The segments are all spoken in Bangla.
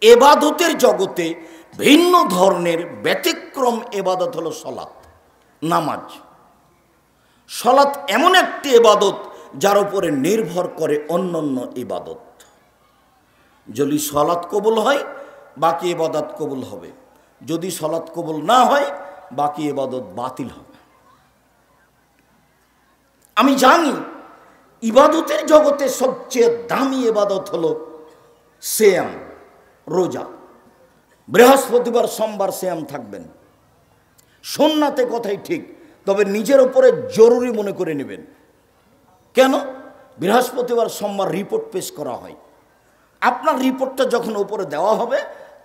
এবাদতের জগতে ভিন্ন ধরনের ব্যতিক্রম এবাদত হলো সলাত, নামাজ। সলাত এমন একটি এবাদত যার উপরে নির্ভর করে অন্যান্য ইবাদত। যদি সলাত কবুল হয় বাকি ইবাদত কবুল হবে, যদি সলাত কবুল না হয় বাকি ইবাদত বাতিল হবে। আমি জানি ইবাদতের জগতে সবচেয়ে দামি ইবাদত হলো সিয়াম, রোজা। বৃহস্পতিবার সোমবার সিয়াম থাকবেন, সুন্নাতে কথাই ঠিক, তবে নিজের উপরে জরুরি মনে করে নেবেন। কেন? বৃহস্পতিবার সোমবার রিপোর্ট পেশ করা হয়, আপনার রিপোর্টটা যখন উপরে দেওয়া হবে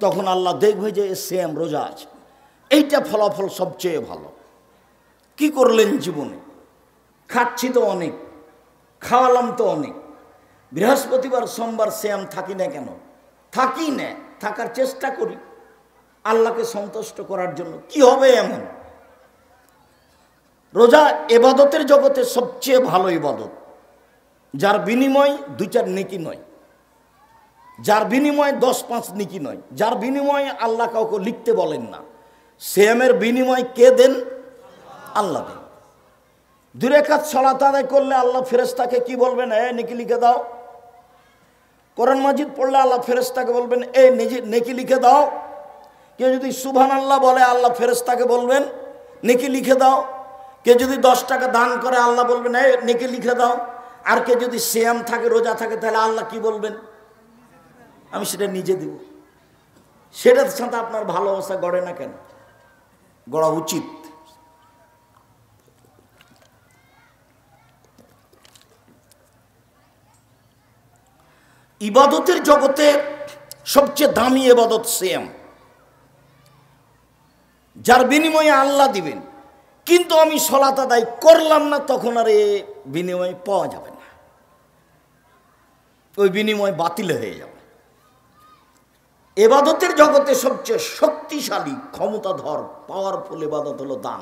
তখন আল্লাহ দেখবে যে সিয়াম, রোজা আছে, এইটা ফলাফল সবচেয়ে ভালো। কি করলেন জীবনে? খাচ্ছি তো অনেক, খাওয়ালাম তো অনেক, বৃহস্পতিবার সোমবার সিয়াম থাকি না কেন? থাকি না, থাকার চেষ্টা করি আল্লাহকে সন্তুষ্ট করার জন্য। কি হবে এমন? রোজা ইবাদতের জগতে সবচেয়ে ভালো ইবাদত, যার বিনিময় 2-4 নেকি নয়, যার বিনিময়ে 10-5 নেকি নয়, যার বিনিময়ে আল্লাহ কাউকে লিখতে বলেন না। সিয়ামের বিনিময় কে দেন? আল্লাহ দেন। 2 রাকাত সালাত আদায় করলে আল্লাহ ফেরেশতাকে কি বলবেন? এ নেকি লিখে দাও। কোরআন মাজিদ পড়লে আল্লাহ ফেরেশতাকে বলবেন এ নেকি লিখে দাও। কেউ যদি সুবহানাল্লাহ বলে আল্লাহ ফেরেশতাকে বলবেন নেকি লিখে দাও। কেউ যদি 10 টাকা দান করে আল্লাহ বলবেন এ নেকি লিখে দাও। আর কেউ যদি সিয়াম থাকে, রোজা থাকে, তাহলে আল্লাহ কি বলবেন? আমি সেটা নিজে দেব। সেটার সাথে আপনার ভালোবাসা গড়ে না কেন? গড়া উচিত। ইবাদতের জগতে সবচেয়ে দামি ইবাদত সিয়াম, যার বিনিময়ে আল্লাহ দিবেন। কিন্তু আমি সালাত আদায় করলাম না, তখন আর এ বিনিময় পাওয়া যাবে না, ওই বিনিময় বাতিল হয়ে যাবে। ইবাদতের জগতে সবচেয়ে শক্তিশালী, ক্ষমতাধর, পাওয়ারফুল ইবাদত হলো দান।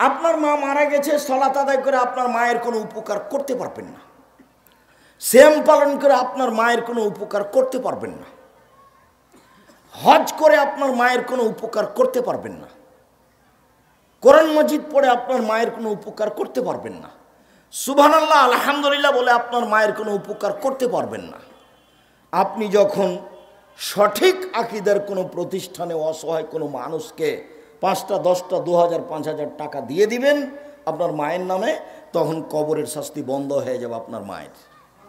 আপনার মা মারা গেছে, সালাত আদায় করে আপনার মায়ের কোনো উপকার করতে পারবেন না। সিয়াম পালন করে আপনার মায়ের কোনো উপকার করতে পারবেন না। হজ করে আপনার মায়ের কোনো উপকার করতে পারবেন না। কোরআন মাজিদ পড়ে আপনার মায়ের কোনো উপকার করতে পারবেন না। সুবহানাল্লাহ, আলহামদুলিল্লাহ বলে আপনার মায়ের কোনো উপকার করতে পারবেন না। আপনি যখন সঠিক আকীদার কোনো প্রতিষ্ঠানে অসহায় কোনো মানুষকে 5টা 10টা 2000 5000 টাকা দিয়ে দিবেন আপনার মায়ের নামে, তখন কবরের শাস্তি বন্ধ হয়ে যাবে আপনার মায়ের।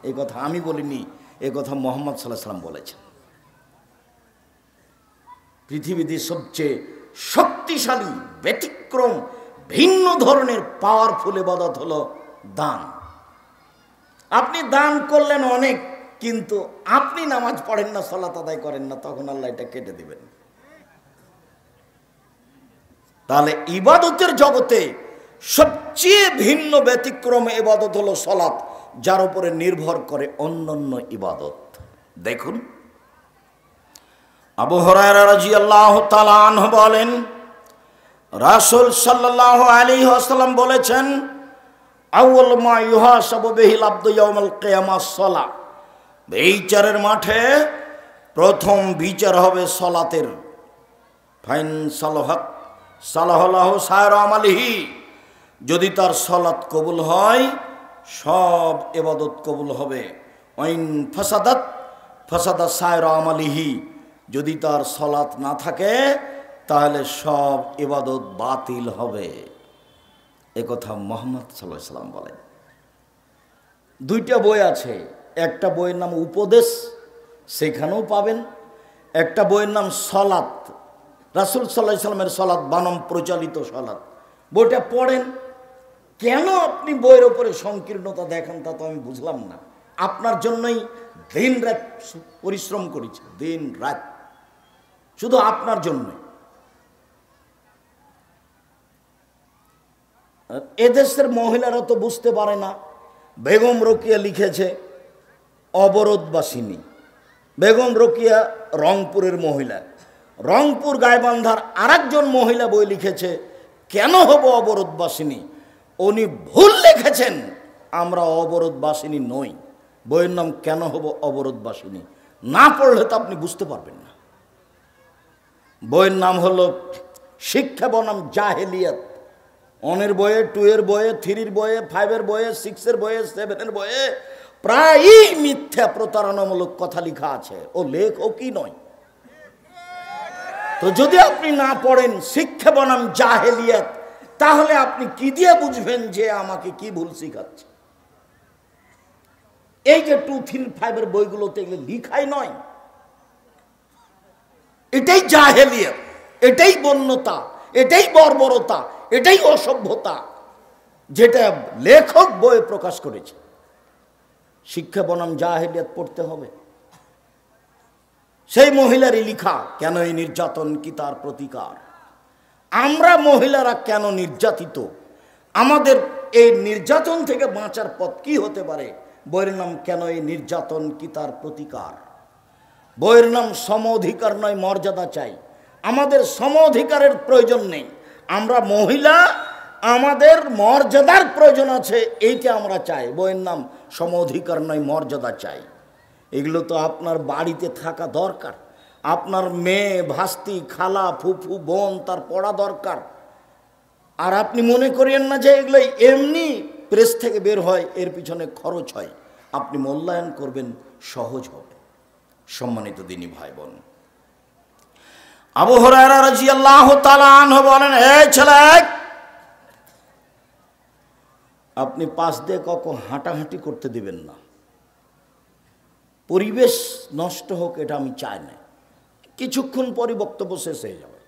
এই কথা আমি বলিনি, এই কথা মুহাম্মদ সাল্লাল্লাহু আলাইহি ওয়াসাল্লাম বলেছেন। পৃথিবীতে সবচেয়ে শক্তিশালী, ব্যতিক্রম, ভিন্ন ধরনের পাওয়ারফুল ইবাদত হলো দান। আপনি দান করলেন অনেক, কিন্তু আপনি নামাজ পড়েন না, সালাত আদায় করেন না, তখন আল্লাহ এটা কেটে দিবেন। তাহলে ইবাদতের জগতে সবচেয়ে ভিন্ন ব্যতিক্রম ইবাদত হলো সালাত, যার উপরে নির্ভর করে অন্যান্য ইবাদত। দেখুন, আবু হুরায়রা রাদিয়াল্লাহু তাআলা আনহু বলেন, রাসূল সাল্লাল্লাহু আলাইহি ওয়াসাল্লাম বলেছেন, আউয়াল মা ইউহাসাবু বিহিল আবদু ইয়াউমাল কিয়ামাহ সালাহ। বিচারের মাঠে প্রথম বিচার হবে সালাতের। ফাইন সালাহাত সালাহু সায়রা আমালিহি, যদি তার সালাত কবুল হয় সব ইবাদত কবুল হবে। ওয়াইন ফাসাদাত ফাসাদা সায়রা আমালিহি, যদি তার সালাত না থাকে তাহলে সব ইবাদত বাতিল হবে। এ কথা মুহাম্মদ সাল্লাল্লাহু আলাইহি ওয়াসাল্লাম বলেন। 2টা বই আছে, একটা বইয়ের নাম উপদেশ, সেখানেও পাবেন। একটা বইয়ের নাম সালাত, রাসূল সাল্লাল্লাহু আলাইহি ওয়াসাল্লামের সালাত, বানাম প্রচলিত সালাত। বইটা পড়েন। কেন আপনি বইয়ের উপরে সংকীর্ণতা দেখেন তা তো আমি বুঝলাম না। আপনার জন্যই দিন রাত পরিশ্রম করেছি, দিন রাত, শুধু আপনার জন্য। এদেশের মহিলারা তো বুঝতে পারে না। বেগম রোকেয়া লিখেছে অবরোধবাসিনী। বেগম রোকেয়া রংপুরের মহিলা। রংপুর গাইবান্ধার আরেকজন মহিলা বই লিখেছে কেন হব অবরোধবাসিনী। উনি ভুল লিখেছেন, আমরা অবরোধবাসিনী নই। বইয়ের নাম কেন হব অবরোধবাসিনী। না পড়লে তো আপনি বুঝতে পারবেন না। বইয়ের নাম হলো শিক্ষা বনাম জাহেলিয়াত। 1 বইয়ে, 2 বইয়ে, 3 বইয়ে, 5 বইয়ে, 6 বইয়ে, 7 বইয়ে প্রায়ই মিথ্যা প্রতারণামূলক কথা লেখা আছে। ও লেখকই নয়। তো যদি আপনি না পড়েন শিক্ষা বনাম জাহেলিয়াত, তাহলে আপনি কি দিয়ে বুঝবেন যে আমাকে কি ভুল শিখাচ্ছে? এই যে 2, 3, 5 বইগুলোতে এগুলো লিখাই নয়। এটাই জাহেলিয়াত, এটাই বন্যতা, এটাই বর্বরতা, এটাই অসভ্যতা, যেটা লেখক বইয়ে প্রকাশ করেছে। শিক্ষা বনাম জাহেলিয়াত পড়তে হবে। সেই মহিলারই লিখা, কেন এই নির্যাতন, কি তার প্রতিকার? আমরা মহিলারা কেন নির্যাতিত, আমাদের এই নির্যাতন থেকে বাঁচার পথ কি হতে পারে? বইয়ের নাম কেন এই নির্যাতন, কি তার প্রতিকার। বইয়ের নাম সম অধিকার নয়, মর্যাদা চাই। আমাদের সম অধিকারের প্রয়োজন নেই। আমরা মহিলা, আমাদের মর্যাদার প্রয়োজন আছে, এইটা আমরা চাই। বইয়ের নাম সম অধিকার নয়, মর্যাদা চাই। এগুলো তো আপনার বাড়িতে থাকা দরকার। আপনার মেয়ে, ভাস্তি, খালা, ফুফু, বোন, তার পড়া দরকার। আর আপনি মনে করেন না যে এগুলো এমনি প্রেস থেকে বের হয়, এর পিছনে খরচ হয়। আপনি মূল্যায়ন করবেন, সহজ হবে। সম্মানিত দিনী ভাই বোন, আবু হুরায়রা রাদিয়াল্লাহু তাআলা আনহু বলেন, এই ছেলে, আপনি পাশ দিয়ে কখন হাঁটাহাঁটি করতে দিবেন না। পরিবেশ নষ্ট হোক, এটা আমি চাই না। কিছুক্ষণ পরই বক্তব্য শেষ হয়ে যাবে।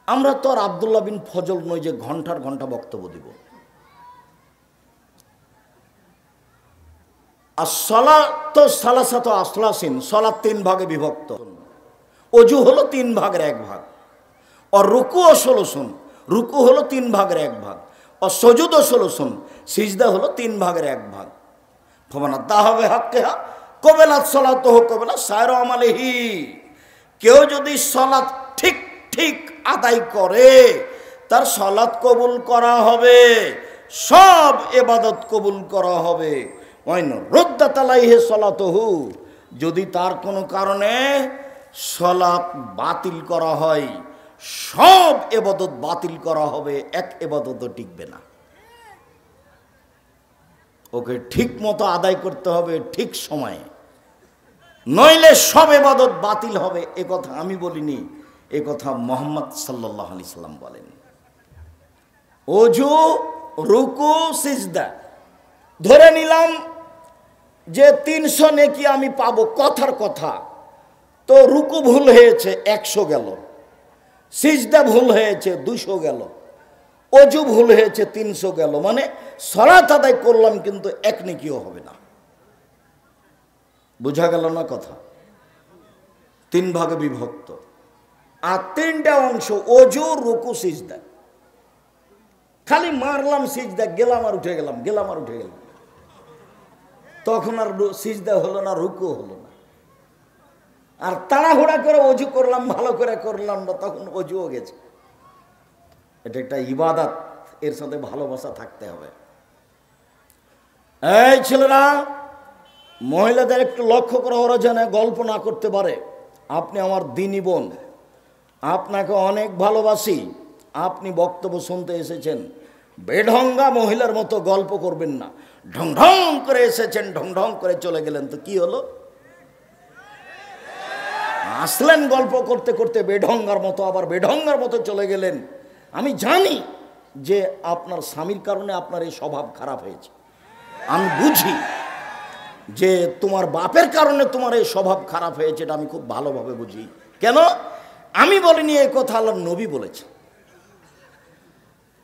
আমরা তো আর আব্দুল্লাহ বিন ফজল নই যে ঘন্টার ঘন্টা বক্তব্য দিব। আর সালাত সালাসাত আসলাসিন, সালাত 3 ভাগে বিভক্ত। অজু হলো 3 ভাগের 1 ভাগ। আর রুকু ও 16, রুকু হলো 3 ভাগের 1 ভাগ। আর সজুদ ও 16, সিজদা হলো 3 ভাগের 1 ভাগ। ফমানা দাহাবে হাক্কেহা কবেলাত সালাত হোক কবেলা সায়র আমালেহি। কেউ যদি সালাত ঠিক ঠিক আদায় করে, তার সালাত কবুল করা হবে, সব ইবাদত কবুল করা হবে। রদ্দাত আলাইহি সালাতুহু, যদি তার কোনো কারণে সালাত বাতিল করা হয়, সব ইবাদত বাতিল করা হবে, এক ইবাদতও টিকবে না। ওকে ঠিক মতো আদায় করতে হবে, ঠিক সময়ে, নইলে সব ইবাদত বাতিল হবে। এ কথা আমি বলিনি, এ কথা মুহাম্মদ সাল্লাল্লাহু আলাইহি সাল্লাম বলেন। ওযু, রুকু, সিজদা, ধরে নিলাম যে 300 নেকি আমি পাবো, কথার কথা। তো রুকু ভুল হয়েছে, 100 গেল। সিজদা ভুল হয়েছে, 200 গেল। অজু ভুল হয়েছে, 300 গেল। মানে সালাত আদায় করলাম, কিন্তু 1 নেকিও হবে না। বোঝা গেল না কথা? 3 ভাগে বিভক্ত। আর 3টা অংশ, অজু, রুকু, সিজদা। খালি মারলাম সিজদা, গেলাম আর উঠে গেলাম, গেলাম আর উঠে গেলাম, তখন আর সিজদা হলো না, রুকু হলো না। আর তাড়াহুড়া করে অজু করলাম, ভালো করে করলাম না, তখন অজুও গেছে। এটা একটা ইবাদত, এর সাথে ভালোবাসা থাকতে হবে। এই ছেলেরা, মহিলাদের একটু লক্ষ্য করা, ওরা যেন গল্প না করতে পারে। আপনি আমার দিনী বোন, আপনাকে অনেক ভালোবাসি। আপনি বক্তব্য শুনতে এসেছেন, বেঢঙ্গা মহিলার মতো গল্প করবেন না। ঢং ঢং করে এসেছেন, ঢং ঢং করে চলে গেলেন, তো কি হলো? আসলেন গল্প করতে করতে বেঢঙ্গার মতো, আবার বেঢঙ্গার মতো চলে গেলেন। আমি জানি যে আপনার স্বামীর কারণে আপনার এই স্বভাব খারাপ হয়েছে। আমি বুঝি যে তোমার বাপের কারণে তোমার এই স্বভাব খারাপ হয়েছে, এটা আমি খুব ভালোভাবে বুঝি। কেন? আমি বলিনি, এই কথা আল্লাহর নবী বলেছে।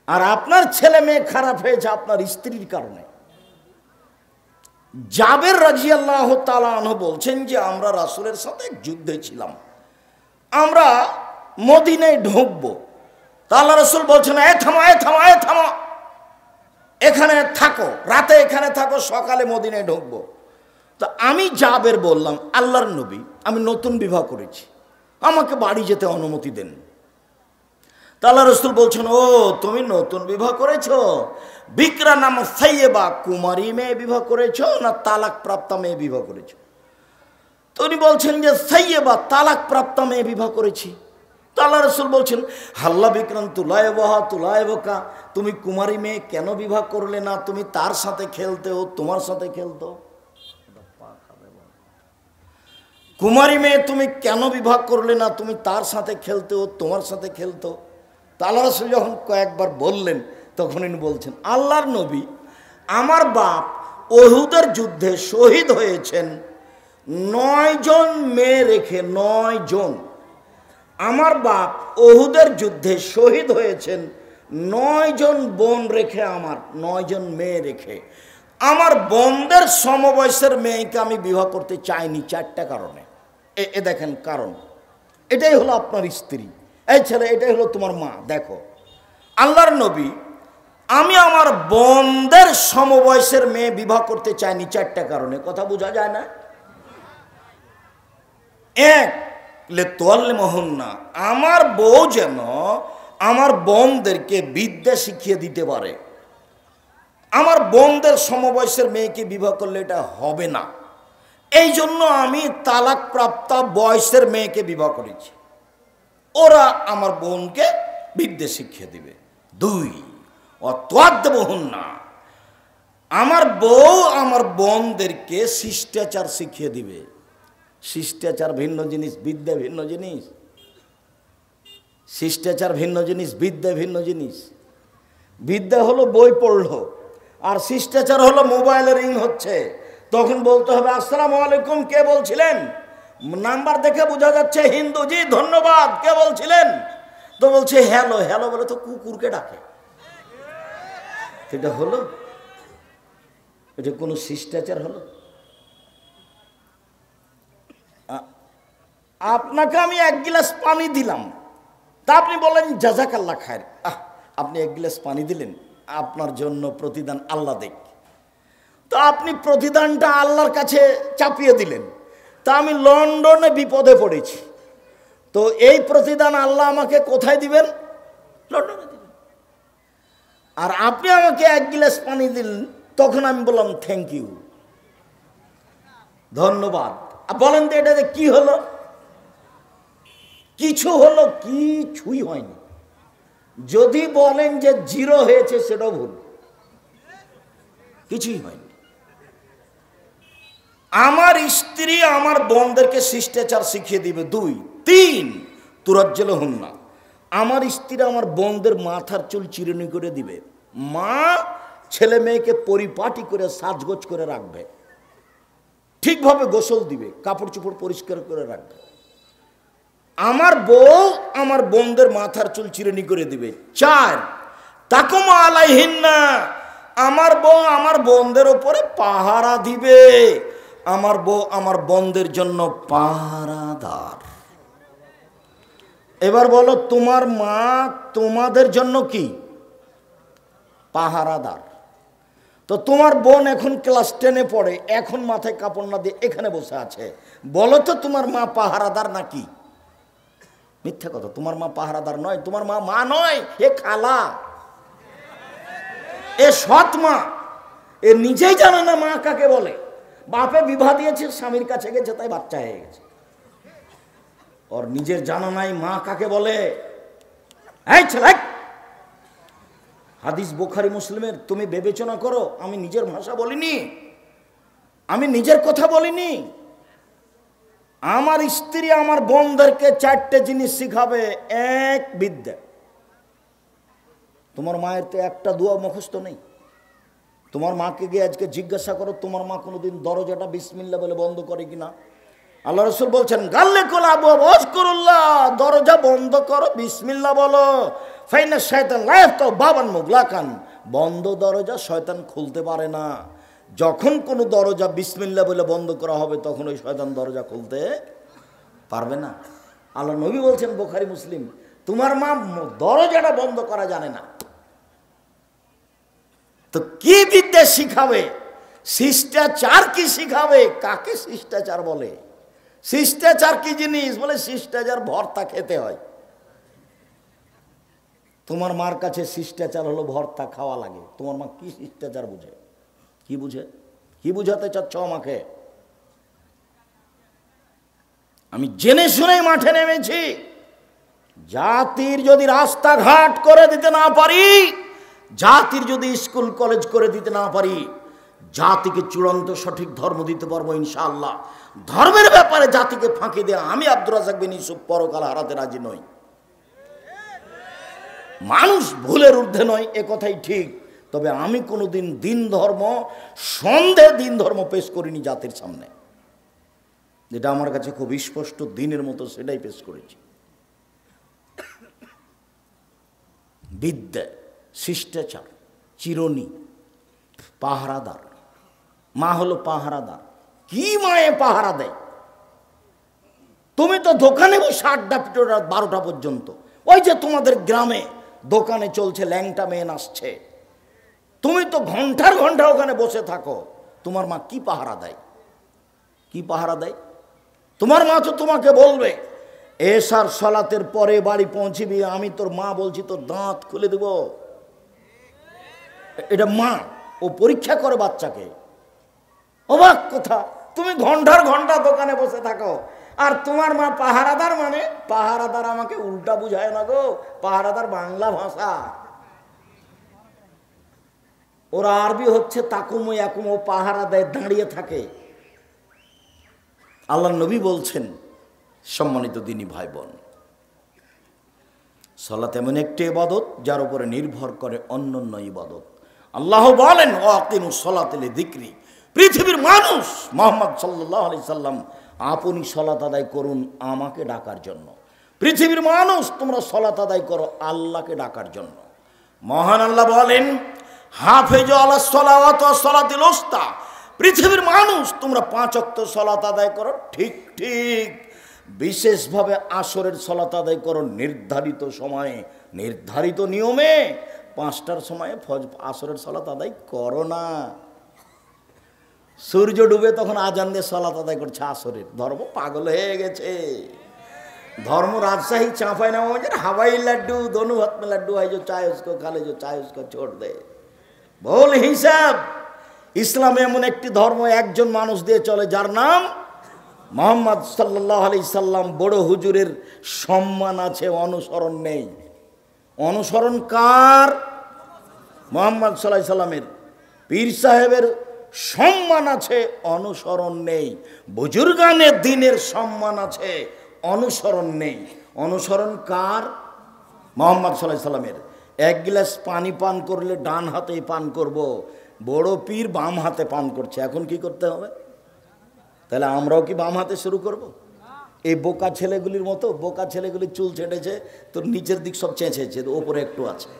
আর আপনার ছেলে মেয়ে খারাপ হয়েছে আপনার স্ত্রীর কারণে। জাবের রাদিয়াল্লাহু তাআলা আনহু বলছেন যে আমরা রাসূলের সাথে যুদ্ধে ছিলাম, আমরা মদিনায় ঢুকবো। তা আল্লাহ রাসূল বলছেন, এ থামো, এ থামো, এ থামো, এখানে থাকো, রাতে এখানে থাকো, সকালে মদিনায় ঢুকবো। তো আমি জাবের বললাম, আল্লাহর নবী, আমি নতুন বিবাহ করেছি, আমাকে বাড়ি যেতে অনুমতি দেন। তা আল্লাহ রাসূল বলছেন, ও তুমি নতুন বিবাহ করেছো? বিকরা নাম সাইয়েবা, কুমারী মেয়ে বিবাহ করেছো, না তালাক প্রাপ্তা মেয়ে বিবাহ করেছো? তো উনি বলছেন যে সাইয়েবা, তালাক প্রাপ্ত মেয়ে বিবাহ করেছি। তো আল্লাহ রসুল বলছেন হাল্লা বিক্রান্ত তুলায়বহা তুলায়বকা, তুমি কুমারী মেয়ে কেন বিবাহ করলে না? তুমি তার সাথে খেলতে, ও তোমার সাথে খেলতো। কুমারী মেয়ে তুমি কেন বিবাহ করলে না? তুমি তার সাথে খেলতে, ও তোমার সাথে খেলতো। তা আল্লাহ রাসূল যখন কয়েকবার বললেন তখন ইনি বলছেন, আল্লাহর নবী, আমার বাপ উহুদের যুদ্ধে শহীদ হয়েছেন 9 জন মেয়ে রেখে। 9 জন। আমার বাপ উহুদের যুদ্ধে শহীদ হয়েছেন 9 জন বোন রেখে, আমার 9 জন মেয়ে রেখে। আমার বোনদের সমবয়সের মেয়েকে আমি বিবাহ করতে চাইনি 4টা কারণে। এ দেখেন কারণ। এটাই হলো আপনার স্ত্রী। এই ছেলে, এটাই হলো তোমার মা। দেখো, আল্লাহর নবী, আমি আমার বোনদের সমবয়সের মেয়ে বিবাহ করতে চাইনি 4টা কারণে। কথা বোঝা যায় না? এক, লেতোয়াল্লিমহুন্না, আমার বউ যেন আমার বোনদেরকে বিদ্যা শিখিয়ে দিতে পারে। আমার বোনদের সমবয়সের মেয়েকে বিবাহ করলে এটা হবে না, এই জন্য আমি তালাক প্রাপ্ত বয়সের মেয়েকে বিবাহ করেছি। ওরা আমার বোনকে বিদ্যা শিখিয়ে দিবে। 2, অত্যাদ্যবহুন্না, আমার বউ আমার বোনদেরকে শিষ্টাচার শিখিয়ে দিবে। শিষ্টাচার ভিন্ন জিনিস, বিদ্যা ভিন্ন জিনিস। শিষ্টাচার ভিন্ন জিনিস, বিদ্যা ভিন্ন জিনিস। বিদ্যা হলো বই পড়লো, আর শিষ্টাচার হলো মোবাইলে রিং হচ্ছে, তখন বলতে হবে আসসালামু আলাইকুম, কে বলছিলেন? নাম্বার দেখে বোঝা যাচ্ছে হিন্দু। জি ধন্যবাদ, কে বলছিলেন? তো বলছে হ্যালো। হ্যালো বলে তো কুকুরকে ডাকে। এটা হলো? এটা কোনো শিষ্টাচার হলো? আপনাকে আমি 1 গ্লাস পানি দিলাম, তা আপনি বলেন জাযাকাল্লাহ খায়ের। আপনি 1 গ্লাস পানি দিলেন, আপনার জন্য প্রতিদান আল্লাহ দেখ। তো আপনি প্রতিদানটা আল্লাহর কাছে চাপিয়ে দিলেন। তা আমি লন্ডনে বিপদে পড়েছি, তো এই প্রতিদান আল্লাহ আমাকে কোথায় দিবেন? লন্ডনে দিবেন। আর আপনি আমাকে 1 গ্লাস পানি দিলেন, তখন আমি বললাম থ্যাংক ইউ, ধন্যবাদ। বলেন তো এটাতে কি হলো? কিছু হলো? কিছুই হয়নি। যদি বলেন যে 0 হয়েছে, সেটাও ভুল, কিছুই হয়নি। আমার স্ত্রী আমার বোনদেরকে শিষ্টাচার শিখিয়ে দিবে। 2, 3, তুরাজ্জালহুন্না, আমার স্ত্রী আমার বোনদের মাথার চুল চিরুনি করে দিবে। মা ছেলে মেয়েকে পরিপাটি করে সাজগোজ করে রাখবে, ঠিকভাবে গোসল দিবে, কাপড় চোপড় পরিষ্কার করে রাখবে। আমার বউ আমার বোনদের মাথার চুল চিরুনি করে দিবে। 4, তাকুমা আলাইহিন্না, আমার বউ আমার বোনদের উপরে পাহারা দিবে। আমার বউ আমার বোনদের জন্য পাহারাদার। এবার বলো, তোমার মা তোমাদের জন্য কি? পাহারাদার। তো তোমার বোন এখন ক্লাস 10-এ পড়ে, এখন মাথায় কাপড় না দিয়ে এখানে বসে আছে, বলো তো তোমার মা পাহারাদার নাকি? মিথ্যা কথা, তোমার মা পাহারাদার নয়। তোমার মা মা নয়, এ খালা, এ সৎ মা। এ নিজেই জানে না মা কাকে বলে। বাপে বিবাহ দিয়েছে, স্বামীর কাছে গেছে, তাই বাচ্চা হয়ে গেছে। ওর নিজের জানা নাই মা কাকে বলে। এই ছেলে, হাদিস বুখারী মুসলিমের, তুমি বিবেচনা করো। আমি নিজের ভাষা বলিনি, আমি নিজের কথা বলিনি। আমার স্ত্রী আমার বোনদেরকে 4টে জিনিস শিখাবে। 1, বিদ্যা। তোমার মায়ের তো একটা দোয়া মুখস্থ নেই। তোমার মাকে গিয়ে আজকে জিজ্ঞাসা করো, তোমার মা কোনোদিন দরজাটা বিসমিল্লাহ বলে বন্ধ করে কিনা? আল্লাহ রাসূল বলছেন গাল্লে কোলা ওয়াজকুরুল্লাহ, দরজা বন্ধ করো, বিসমিল্লাহ বলো। ফাইনা শায়তান লা ইয়াফতাহু বাবান মুগলাকান, বন্ধ দরজা শয়তান খুলতে পারে না। যখন কোনো দরজা বিসমিল্লাহ বলে বন্ধ করা হবে, তখন ওই শয়তান দরজা খুলতে পারবে না। আল্লাহ নবী বলছেন বুখারী মুসলিম, তোমার মা দরজাটা বন্ধ করা জানে না। তো কি বিদ্যা শিখাবে? শিষ্টাচার কি শিখাবে? কাকে শিষ্টাচার বলে? শিষ্টাচার কি জিনিস? বলে শিষ্টাচার ভর্তা খেতে হয়। তোমার মার কাছে শিষ্টাচার হলো ভর্তা খাওয়া লাগে। তোমার মা কি শিষ্টাচার বুঝে? কি বুঝে? কি বুঝাতে চাচ্ছ আমাকে? আমি জেনে শুনে মাঠে নেমেছি। জাতির যদি রাস্তাঘাট করে দিতে না পারি, জাতির যদি স্কুল কলেজ করে দিতে না পারি, জাতিকে চূড়ান্ত সঠিক ধর্ম দিতে পারবো ইনশাআল্লাহ। ধর্মের ব্যাপারে জাতিকে ফাঁকি দেয়া আমি আব্দুর রাজ্জাক বিন ইউসুফ পরকাল হারাতে রাজি নই। মানুষ ভুলের ঊর্ধ্বে নয়, এ কথাই ঠিক। তবে আমি কোনোদিন দিন ধর্ম সন্দেহে দিন ধর্ম পেশ করিনি জাতির সামনে। যেটা আমার কাছে খুব স্পষ্ট দিনের মতো, সেটাই পেশ করেছি। বিদ্যা, শিষ্টাচার, চিরণী, পাহারাদার। মা হলো পাহারাদার। কি মায়ে পাহারা দেয়? তুমি তো দোকানে বসে 8টা 12টা পর্যন্ত। ওই যে তোমাদের গ্রামে দোকানে চলছে, ল্যাংটা মেয়ে আসছে, তুমি তো ঘন্টার ঘন্টা ওখানে বসে থাকো। তোমার মা কি পাহারা দেয়? কি পাহারা দেয়? তোমার মা তো তোমাকে বলবে, এশার সালাতের পরে বাড়ি পৌঁছিবি, আমি তোর মা বলছি তোর দাঁত খুলে দেব। এটা মা, ও পরীক্ষা করে বাচ্চাকে। অবাক কথা, তুমি ঘন্টার ঘন্টা দোকানে বসে থাকো, আর তোমার মা পাহারাদার। মানে পাহারাদার আমাকে উল্টা বুঝায় না গো, পাহারাদার বাংলা ভাষা, ওর আরবি হচ্ছে তাকুমো ইয়াকুমো, পাহারা দেয়, দাঁড়িয়ে থাকে। আল্লাহ নবী বলছেন, সম্মানিত দিনী ভাই বোন, সালাত এমন একটি ইবাদত যার উপরে নির্ভর করে অন্যান্য ইবাদত। আল্লাহ বলেন, ওয়াকিমুস সালাতা লিযিকরি। পৃথিবীর মানুষ মুহাম্মদ সাল্লাল্লাহু আলাইহি সাল্লাম, আপনি সালাত আদায় করুন আমাকে ডাকার জন্য। পৃথিবীর মানুষ, তোমরা সালাত আদায় করো আল্লাহকে ডাকার জন্য। মহান আল্লাহ বলেন, হাফিজু আলাস সালাওয়াতি ওয়াস সালাতিল উস্তা। পৃথিবীর মানুষ, তোমরা 5 ওয়াক্ত সালাত আদায় করো, ঠিক ঠিক। বিশেষভাবে আসরের সালাত আদায় করো নির্ধারিত সময়ে, নির্ধারিত নিয়মে। 5টার সময়ে আসরের সালাত আদায় করো না। সূর্য ডুবে তখন আজান দিয়ে সালাত আদায় করছে আসরের। ধর্ম পাগল হয়ে গেছে। धर्म राजशाही चांपाई ना हवाई लड्डू दोनों हाथ में लड्डू है, जो चाहे उसको खा ले, जो चाहे उसको छोड़ दे। बोल हिसाब इस्लामे एमन एकटी धर्म एकजन मानुष दिए चले जार नाम मोहम्मद सल्लल्लाहु अलैहि सल्लाम। बड़ो हुजूरेर सम्मान आछे, अनुसरण नेই। अनुसरण कार? मोहम्मद सल्लल्लाहु अलैहि सल्लामेर। पीर साहेबेर सम्मान आछे, अनुसरण नेই। बुजुर्गाने दिनेर सम्मान आछे, अनुसरण नेই। अनुसरण कार? मोहम्मद सल्लल्लाहु अलैहि सल्लामेर। एक गिलास पानी पान करले डान हाथे पान करब, बड़ो पीर बाम हाथे पान करছে। এখন কি করতে হবে? তাহলে আমরাও কি বাম হাতে শুরু করব? এই বোকা ছেলেগুলির মতো। বোকা ছেলেগুলি চুল ছেটেছে, তোর নিচের দিক সব চেঁচেছে, ওপরে একটু আছে।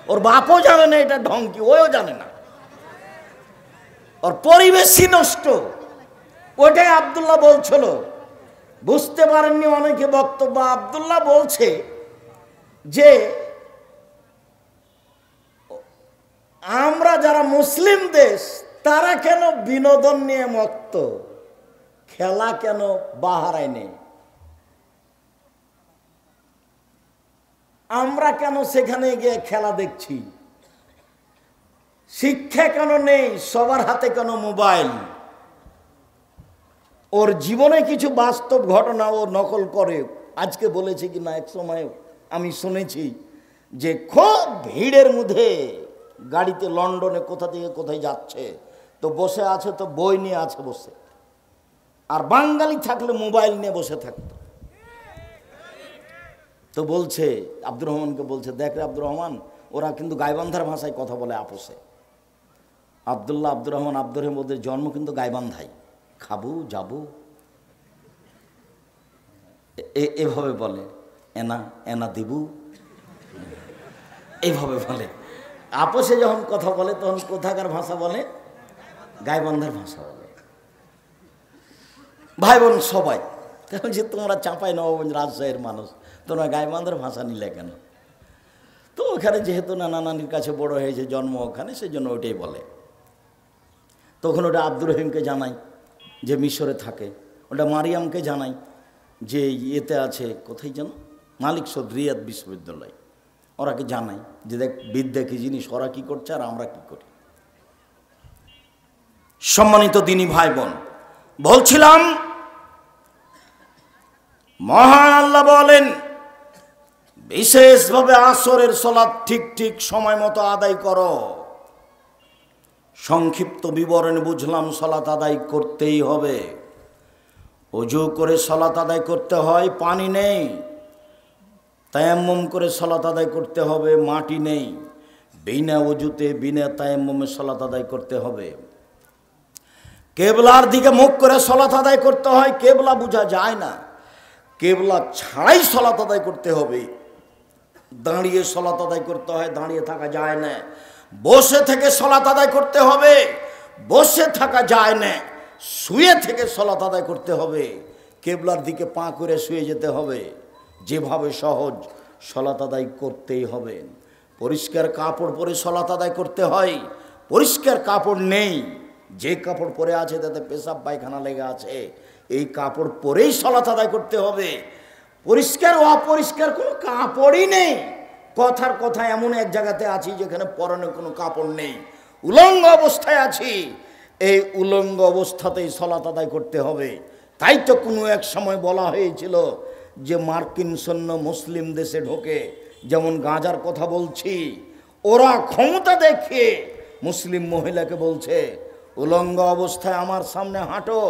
ওর বাপও জানে না এটা ঢং কি, ওও জানে না। ওর পরিবেশই নষ্ট। ওটাই আব্দুল্লাহ বলছিল, বুঝতে পারেননি অনেকে বক্তব্য। আব্দুল্লাহ বলছে যে আমরা যারা মুসলিম দেশ তারা কেন বিনোদন নিয়ে মত্ত, খেলা কেন বাহারায় নেই, আমরা কেন সেখানে গিয়ে খেলা দেখছি, শিক্ষা কেন নেই, সবার হাতে কেন মোবাইল। ওর জীবনে কিছু বাস্তব ঘটনা ও নকল করে। আজকে বলেছে কি না, এক সময় আমি শুনেছি যে খুব ভিড়ের মধ্যে গাড়িতে লন্ডনে কোথা থেকে কোথায় যাচ্ছে, তো বসে আছে, তো বই নিয়ে আছে বসে, আর বাঙালি থাকলে মোবাইল নিয়ে বসে থাকতো। তো বলছে আব্দুর রহমানকে, বলছে দেখ রে আব্দুর রহমান, ওরা কিন্তু গাইবান্ধার ভাষায় কথা বলে আপোষে। আব্দুল্লাহ, আব্দুর রহমান, আব্দুর রহিম, ওদের জন্ম কিন্তু গাইবান্ধাই। খাবো যাবো এভাবে বলে, এনা এনা দিবু এইভাবে বলে। আপোষে যখন কথা বলে তখন কোথাকার ভাষা বলে? গাইবান্ধার ভাষা বলে। ভাই বোন সবাই যে তোমরা চাঁপাই নবাবগঞ্জ রাজশাহীর মানুষ, তোমরা গাইবান্ধার ভাষা নিলে কেন? তো ওখানে যেহেতু নানা নানির কাছে বড় হয়েছে, জন্ম ওখানে, সেই জন্য ওইটাই বলে। তখন ওটা আব্দুর রহিমকে জানাই যে মিশরে থাকে, ওটা মারিয়ামকে জানাই যে ইয়েতে আছে, কোথায় যেন মালিক সৌদ রিয়াদ বিশ্ববিদ্যালয়, ওরাকে জানাই যে দেখ বিদ্যা কি জিনিস, ওরা কী করছে আর আমরা কি করি। সম্মানিত দিনী ভাই বোন, বলছিলাম মহান আল্লাহ বলেন, বিশেষভাবে আসরের সালাত ঠিক ঠিক সময় মতো আদায় করো। সংক্ষিপ্ত বিবরণে বুঝলাম সালাত আদায় করতেই হবে। ওযু করে সালাত আদায় করতে হয়, পানি নেই। তায়াম্মুম করে সালাত আদায় করতে হবে, মাটি নেই। বিনা ওযুতে বিনা তায়াম্মুমে সালাত আদায় করতে হবে। কেবলার দিকে মুখ করে সালাত আদায় করতে হয়। কেবলা বোঝা যায় না, কেবলা ছাড়াই সালাত আদায় করতে হবে। দাঁড়িয়ে সালাত আদায় করতে হয়, দাঁড়িয়ে থাকা যায় না। বসে থেকে সালাত আদায় করতে হবে, বসে থাকা যায় না। শুয়ে থেকে সালাত আদায় করতে হবে, কেবলার দিকে পা করে শুয়ে যেতে হবে। যেভাবে সহজ, সালাত আদায় করতেই হবে। পরিষ্কার কাপড় পরে সালাত আদায় করতে হয়। পরিষ্কার কাপড় নেই, যে কাপড় পরে আছে তাতে পেশাব পায়খানা লেগে আছে, এই কাপড় পরেই সালাত আদায় করতে হবে। পরিষ্কার অপরিষ্কার কোনো কাপড়ই নেই। কথার কথা এমন এক জায়গাতে আছি যেখানে পরনে কোনো কাপড় নেই, উলঙ্গ অবস্থায় আছি। এই উলঙ্গ অবস্থাতেই সালাত আদায় করতে হবে। তাই তো কোনো এক সময় বলা হয়েছিল যে মার্কিন সৈন্য মুসলিম দেশে ঢোকে, যেমন গাঁজার কথা বলছি, ওরা ক্ষমতা দেখিয়ে মুসলিম মহিলাকে বলছে উলঙ্গ অবস্থায় আমার সামনে হাঁটো।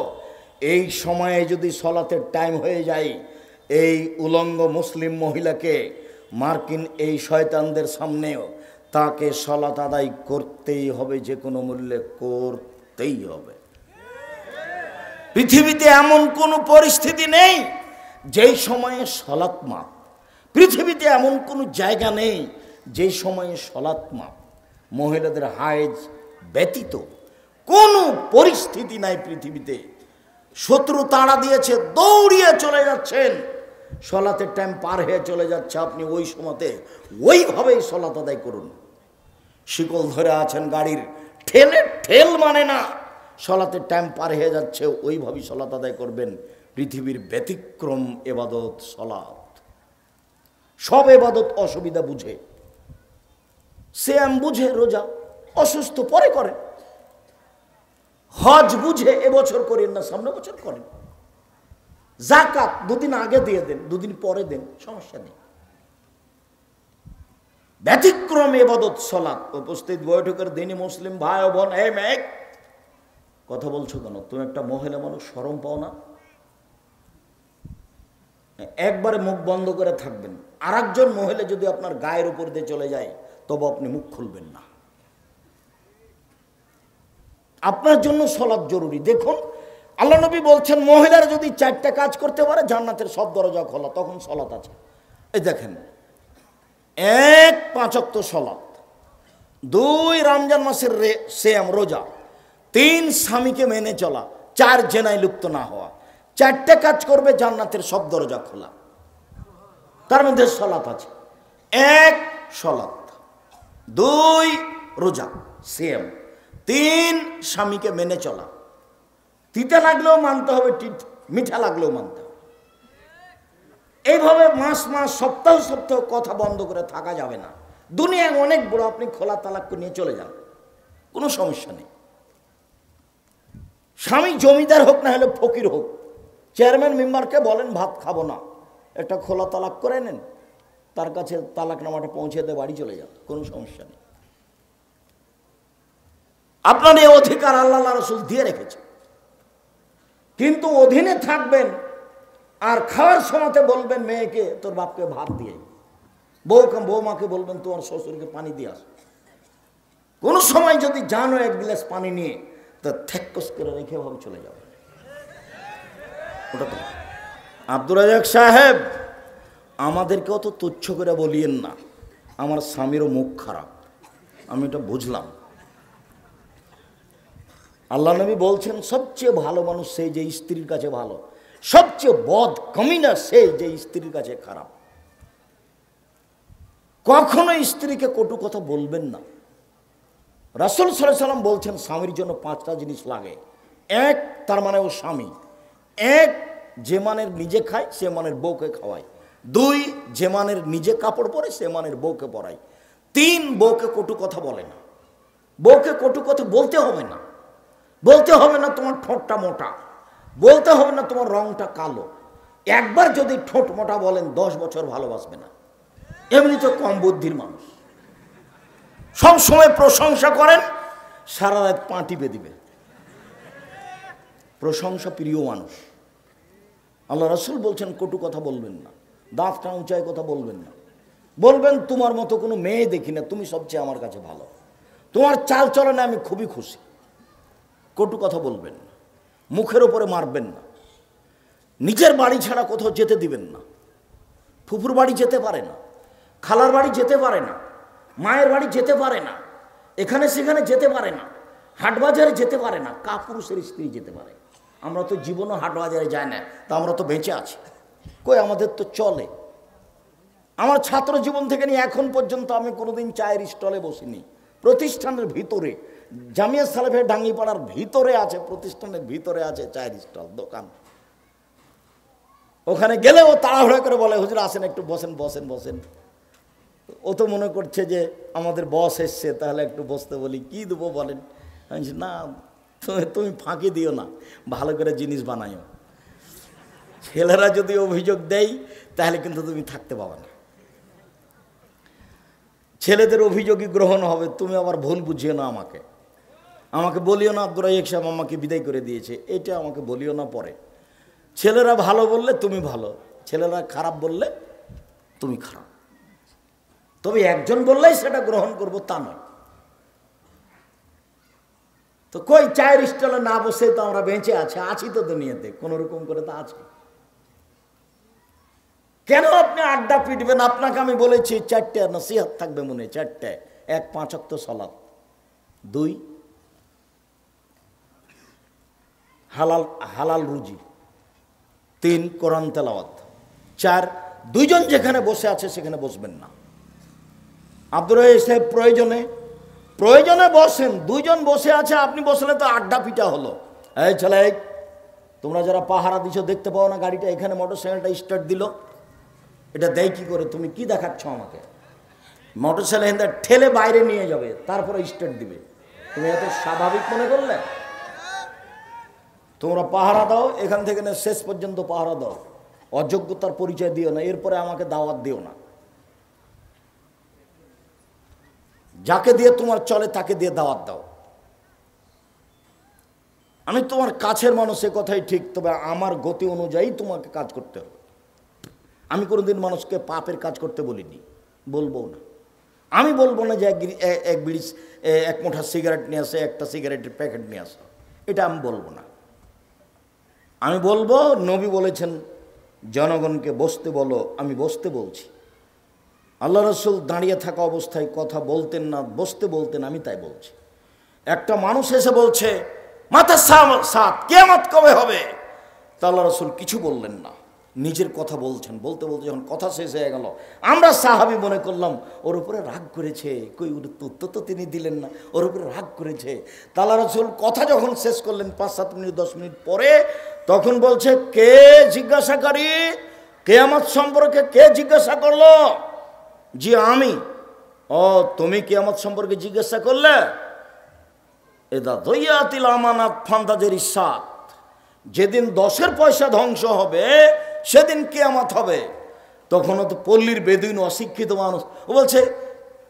এই সময়ে যদি সালাতের টাইম হয়ে যায়, এই উলঙ্গ মুসলিম মহিলাকে মার্কিন এই শয়তানদের সামনেও তাকে সালাত আদায় করতেই হবে, যে কোনো মূল্যে করতেই হবে। পৃথিবীতে এমন কোনো পরিস্থিতি নেই যেই সময়ে সালাত মাপ। পৃথিবীতে এমন কোনো জায়গা নেই যেই সময়ে সালাত মাপ। মহিলাদের হায়েজ ব্যতীত কোনো পরিস্থিতি নাই পৃথিবীতে। শত্রু তাড়া দিয়েছে, দৌড়িয়ে চলে যাচ্ছেন, সালাতের টাইম পার হয়ে চলে যাচ্ছে, আপনি ওই সময়তে ওইভাবেই সালাত আদায় করুন। শিকল ধরে আছেন গাড়ির, ঠেলে ঠেল মানে না, সালাতের টাইম পার হয়ে যাচ্ছে, ওইভাবেই সালাত আদায় করবেন। পৃথিবীর ব্যতিক্রম এবাদত সালাত। সব এবাদত অসুবিধা বুঝে, সিয়াম বুঝে, রোজা অসুস্থ পরে করেন। হজ বুঝে এবছর করেন না, সামনে বছর করেন। যাকাত দুদিন আগে দিয়ে দেন, দুদিন পরে দেন, সমস্যা নেই। ব্যতিক্রম এবাদত সালাত। উপস্থিত বৈঠকের দিনই মুসলিম ভাই ও বোন, এই মেঘ কথা বলছো কেন? তুমি একটা মহিলা মানুষ, শরম পাও না? একবারে মুখ বন্ধ করে থাকবেন। আর একজন মহিলা যদি আপনার গায়ের উপর দিয়ে চলে যায়, তবে আপনি মুখ খুলবেন না। আপনার জন্য সালাত জরুরি। দেখুন, আল্লাহ নবী বলছেন মহিলারা যদি 4টা কাজ করতে পারে জান্নাতের সব দরজা খোলা, তখন সালাত আছে। এই দেখেন, 1 5 ওয়াক্ত সালাত, 2 রমজান মাসের সিয়াম রোজা, 3 স্বামীকে মেনে চলা, 4 জেনায় লিপ্ত না হওয়া। 4টে কাজ করবে, জান্নাতের সব দরজা খোলা। তার মধ্যে সালাত আছে। 1 সালাত, 2 রোজা সিয়াম, 3 স্বামীকে মেনে চলা। তিতা লাগলেও মানতে হবে, মিঠা লাগলেও মানতে হবে। এইভাবে মাস মাস সপ্তাহ সপ্তাহ কথা বন্ধ করে থাকা যাবে না। দুনিয়ায় অনেক বড়, আপনি খোলা তালাক নিয়ে চলে যান, কোনো সমস্যা নেই। স্বামী জমিদার হোক না হলে ফকির হোক, চেয়ারম্যান মেম্বারকে বলেন ভাত খাবো না, একটা খোলা তালাক করে নেন, তার কাছে তালাকনামাটা পৌঁছে দিয়ে বাড়ি চলে যান, কোনো সমস্যা নেই। আপনার এই অধিকার আল্লাহ রাসূল দিয়ে রেখেছে। কিন্তু অধীনে থাকবেন আর খাওয়ার সময়তে বলবেন মেয়েকে তোর বাপকে ভাত দিয়ে, বৌমাকে বলবেন তোমার শ্বশুরকে পানি দিয়ে আস। কোনো সময় যদি জানো 1 গ্লাস পানি নিয়ে, তা থেক্কস করে রেখে ভাবে চলে যাবে। ওটা তো আব্দুর রাজ্জাক সাহেব, আমাদেরকে অত তুচ্ছ করে বলিয়েন না। আমার স্বামীরও মুখ খারাপ, আমি এটা বুঝলাম। আল্লাহ নবী বলছেন সবচেয়ে ভালো মানুষ সেই যে স্ত্রীর কাছে ভালো, সবচেয়ে বদ কমিনা সেই যে স্ত্রীর কাছে খারাপ। কখনো স্ত্রীকে কটু কথা বলবেন না। রাসূল সাল্লাল্লাহু আলাইহি ওয়াসাল্লাম বলছেন স্বামীর জন্য 5টা জিনিস লাগে। 1, তার মানে ও স্বামী। 1, যে মানের নিজে খায় সে মানের বউকে খাওয়ায়। 2, যে মানের নিজে কাপড় পরে সে মানের বউকে পরায়। 3, বউকে কটু কথা বলে না। বউকে কটু কথা বলতে হবে না। বলতে হবে না তোমার ঠোঁটটা মোটা, বলতে হবে না তোমার রংটা কালো। একবার যদি ঠোঁট মোটা বলেন 10 বছর ভালোবাসবে না। এমনি তো কম বুদ্ধির মানুষ, সব সময় প্রশংসা করেন, সারা রাত পা টিপে দিবে। প্রশংসা প্রিয় মানুষ। আল্লাহ রাসূল বলছেন কটু কথা বলবেন না, দাঁতটা উঁচায় কথা বলবেন না। বলবেন তোমার মতো কোনো মেয়ে দেখি না, তুমি সবচেয়ে আমার কাছে ভালো, তোমার চাল চলনে আমি খুবই খুশি। কটু কথা বলবেন না, মুখের ওপরে মারবেন না, নিজের বাড়ি ছাড়া কোথাও যেতে দিবেন না। ফুফুর বাড়ি যেতে পারে না, খালার বাড়ি যেতে পারে না, মায়ের বাড়ি যেতে পারে না, এখানে সেখানে যেতে পারে না, হাটবাজারে যেতে পারে না। কাপুরুষের স্ত্রী যেতে পারে। আমরা তো জীবনও হাটবাজারে যাই না, তা আমরা তো বেঁচে আছি। কই আমাদের তো চলে। আমার ছাত্র জীবন থেকে নিয়ে এখন পর্যন্ত আমি কোনোদিন চায়ের স্টলে বসিনি। প্রতিষ্ঠানের ভিতরে, জামিয়া সালেফের ডাঙ্গিপাড়ার ভিতরে আছে, প্রতিষ্ঠানের ভিতরে আছে চায়ের স্টল দোকান। ওখানে গেলে ও তাড়াহুড়া করে বলে, হুজুর আসেন একটু বসেন বসেন বসেন। ও তো মনে করছে যে আমাদের বস এসছে, তাহলে একটু বসতে বলি, কি দেবো বলেন। না, তুমি ফাঁকি দিও না, ভালো করে জিনিস বানাইও। ছেলেরা যদি অভিযোগ দেয় তাহলে কিন্তু তুমি থাকতে পাবে না। ছেলেদের অভিযোগই গ্রহণ হবে। তুমি আবার ভুল বুঝিও না আমাকে বলিও না আব্দুর রাজ্জাক সাহেব আমাকে বিদায় করে দিয়েছে, এটা আমাকে বলিও না পরে। ছেলেরা ভালো বললে তুমি ভালো, ছেলেরা খারাপ বললে তুমি খারাপ। তবে একজন বললেই সেটা গ্রহণ করব তা নয়। তো কই চায়ের স্টলে না বসে তো আমরা বেঁচে আছি তো দুনিয়াতে কোন রকম করে তো আছি। কেন আপনি আড্ডা পিটবেন? আপনাকে আমি বলেছি 4টে নসিহত থাকবে মনে, 4টে। 1 5 ওয়াক্ত সালাত, 2 হালাল রুজি, 3 কোরআন তেলাওয়াত, 4 দুইজন যেখানে বসে আছে সেখানে বসবেন না। আব্দুর রাজ্জাক সাহেব প্রয়োজনে বসেন, 2 জন বসে আছে, আপনি বসলে তো আড্ডা পিটা হলো। এই ছেলে, তোমরা যারা পাহারা দিছো দেখতে পাও না গাড়িটা এখানে মোটরসাইকেলটা স্টার্ট দিল, এটা দেয় কি করে? তুমি কি দেখাচ্ছ আমাকে? মোটরসাইকেল ঠেলে বাইরে নিয়ে যাবে, তারপরে স্টার্ট দিবে। তুমি এত স্বাভাবিক মনে করলে? তোমরা পাহারা দাও, এখান থেকে না শেষ পর্যন্ত পাহারা দাও, অযোগ্যতার পরিচয় দিও না, এরপরে আমাকে দাওয়াত দিও না। যাকে দিয়ে তোমার চলে তাকে দিয়ে দাওয়াত দাও। আমি তোমার কাছের মানুষ, এ কথাই ঠিক, তবে আমার গতি অনুযায়ী তোমাকে কাজ করতে হবে। আমি কোনোদিন মানুষকে পাপের কাজ করতে বলিনি, বলবো না। আমি বলবো না যে এক বিড়ি 1 মুঠা সিগারেট নিয়ে আসে, একটা সিগারেটের প্যাকেট নিয়ে আসে, এটা আমি বলবো না। আমি বলবো নবী বলেছেন জনগণকে বসতে বলো, আমি বসতে বলছি। আল্লাহ রাসূল দাঁড়িয়ে থাকা অবস্থায় কথা বলতেন না, বসতে বলতেন, আমি তাই বলছি। একটা মানুষ এসে বলছে মাথা সাত, কিয়ামত কবে হবে? তা আল্লাহ রাসূল কিছু বললেন না, নিজের কথা বলছেন। বলতে বলতে যখন কথা শেষ হয়ে গেল, আমরা সাহাবী মনে করলাম ওর উপরে রাগ করেছে, কই ওর উত্তর তো তিনি দিলেন না, ওর উপরে রাগ করেছে। তা আল্লাহ রাসূল কথা যখন শেষ করলেন 5 7 মিনিট 10 মিনিট পরে, তখন বলছে কে জিজ্ঞাসাকারী? কিয়ামত সম্পর্কে কে জিজ্ঞাসা করলো? জি আমি। ও তুমি কিয়ামত সম্পর্কে জিজ্ঞাসা করলে? এদা দইয়াতিল আমানাত ফান্তাজের ইসাত, যেদিন 10 পয়সা ধ্বংস হবে সেদিন কিয়ামত হবে। তখনও তো পল্লীর বেদুইন অশিক্ষিত মানুষ, ও বলছে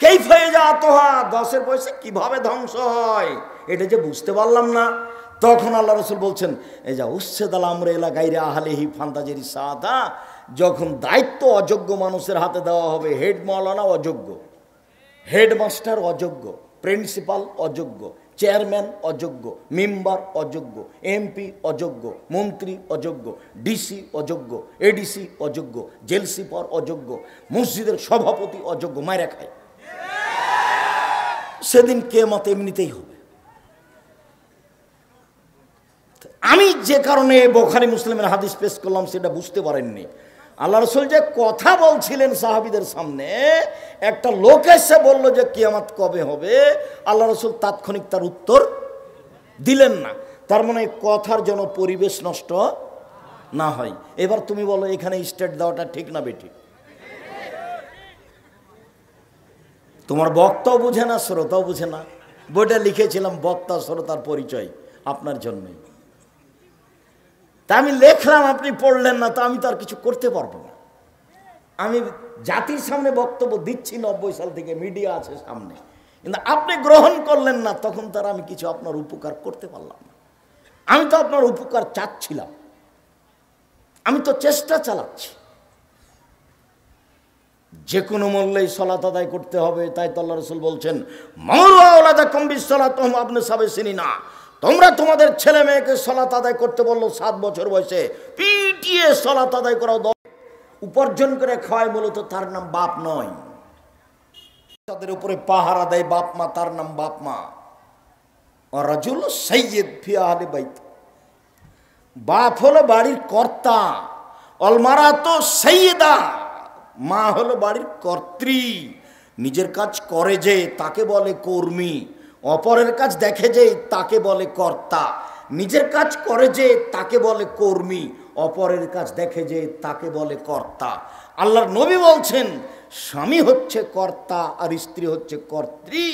কাইফা যাতহা, 10 পয়সা কিভাবে ধ্বংস হয় এটা যে বুঝতে পারলাম না। তখন আল্লাহ রাসূল বলছেন এই যা উচ্ছেদাল আমরে এলা গাইরে আহলিহি ফান্তাজের ইসাতা, যখন দায়িত্ব অযোগ্য মানুষের হাতে দেওয়া হবে, হেড মাওলানা অযোগ্য, হেডমাস্টার অযোগ্য, প্রিন্সিপাল অযোগ্য, চেয়ারম্যান অযোগ্য, মেম্বার অযোগ্য, এমপি অযোগ্য, মন্ত্রী অযোগ্য, ডিসি অযোগ্য, এডিসি অযোগ্য, জেল সুপার অযোগ্য, মসজিদের সভাপতি অযোগ্য, মাইরা খায়। সেদিন কিয়ামত এমনিতেই হবে। আমি যে কারণে বুখারী মুসলিমের হাদিস পেশ করলাম সেটা বুঝতে পারেননি। আল্লাহ রাসূল যে কথা বলছিলেন সাহাবীদের সামনে, একটা লোক এসে বলল যে কিয়ামত কবে হবে, আল্লাহ রাসূল তাৎক্ষণিক তার উত্তর দিলেন না। তার মানে কথার যেন পরিবেশ নষ্ট না হয়। এবার তুমি বলো এখানে স্টেট দেওয়াটা ঠিক না বেঠিক? তোমার বক্তাও বুঝে না, শ্রোতাও বুঝে না। বইটা লিখেছিলাম বক্তা শ্রোতার পরিচয়, আপনার জন্যই। তা আমি লেখলাম, আপনি পড়লেন না, তা আমি তো আর কিছু করতে পারবো না। আমি জাতির সামনে বক্তব্য দিচ্ছি 90 সাল থেকে, মিডিয়া আছে সামনে, কিন্তু আপনি গ্রহণ করলেন না, তখন তার আমি কিছু আপনার উপকার করতে পারলাম না। আমি তো আপনার উপকার চাচ্ছিলাম, আমি তো চেষ্টা চালাচ্ছি। যে কোনো মূল্যেই সালাত আদায় করতে হবে। তাই তো আল্লাহ রাসূল বলছেন, মাওলাদাকুম বিসসালাতুহুম আবনা সাবঈ সিনিনা, তোমরা তোমাদের ছেলে মেয়েকে সালাত আদায় করতে বললো 7 বছর বয়সে, পিটিয়ে সালাত আদায় করাও। উপার্জন করে খাওয়ায় মূলত তার নাম বাপ নয়। তাদের উপরে পাহারা দেয় বাপ মা, তার নাম বাপ মা। রাজুল সাইয়্যিদ ফি আহলি বাইত, বাপ হলো বাড়ির কর্তা। অলমারাতু সাইয়্যিদা, মা হলো বাড়ির কর্ত্রী। নিজের কাজ করে যে তাকে বলে কর্মী, অপরের কাজ দেখে যে তাকে বলে কর্তা। নিজের কাজ করে যে তাকে বলে কর্মী, অপরের কাজ দেখে যে তাকে বলে কর্তা। আল্লাহর নবী বলছেন, স্বামী হচ্ছে কর্তা আর স্ত্রী হচ্ছে কর্ত্রী।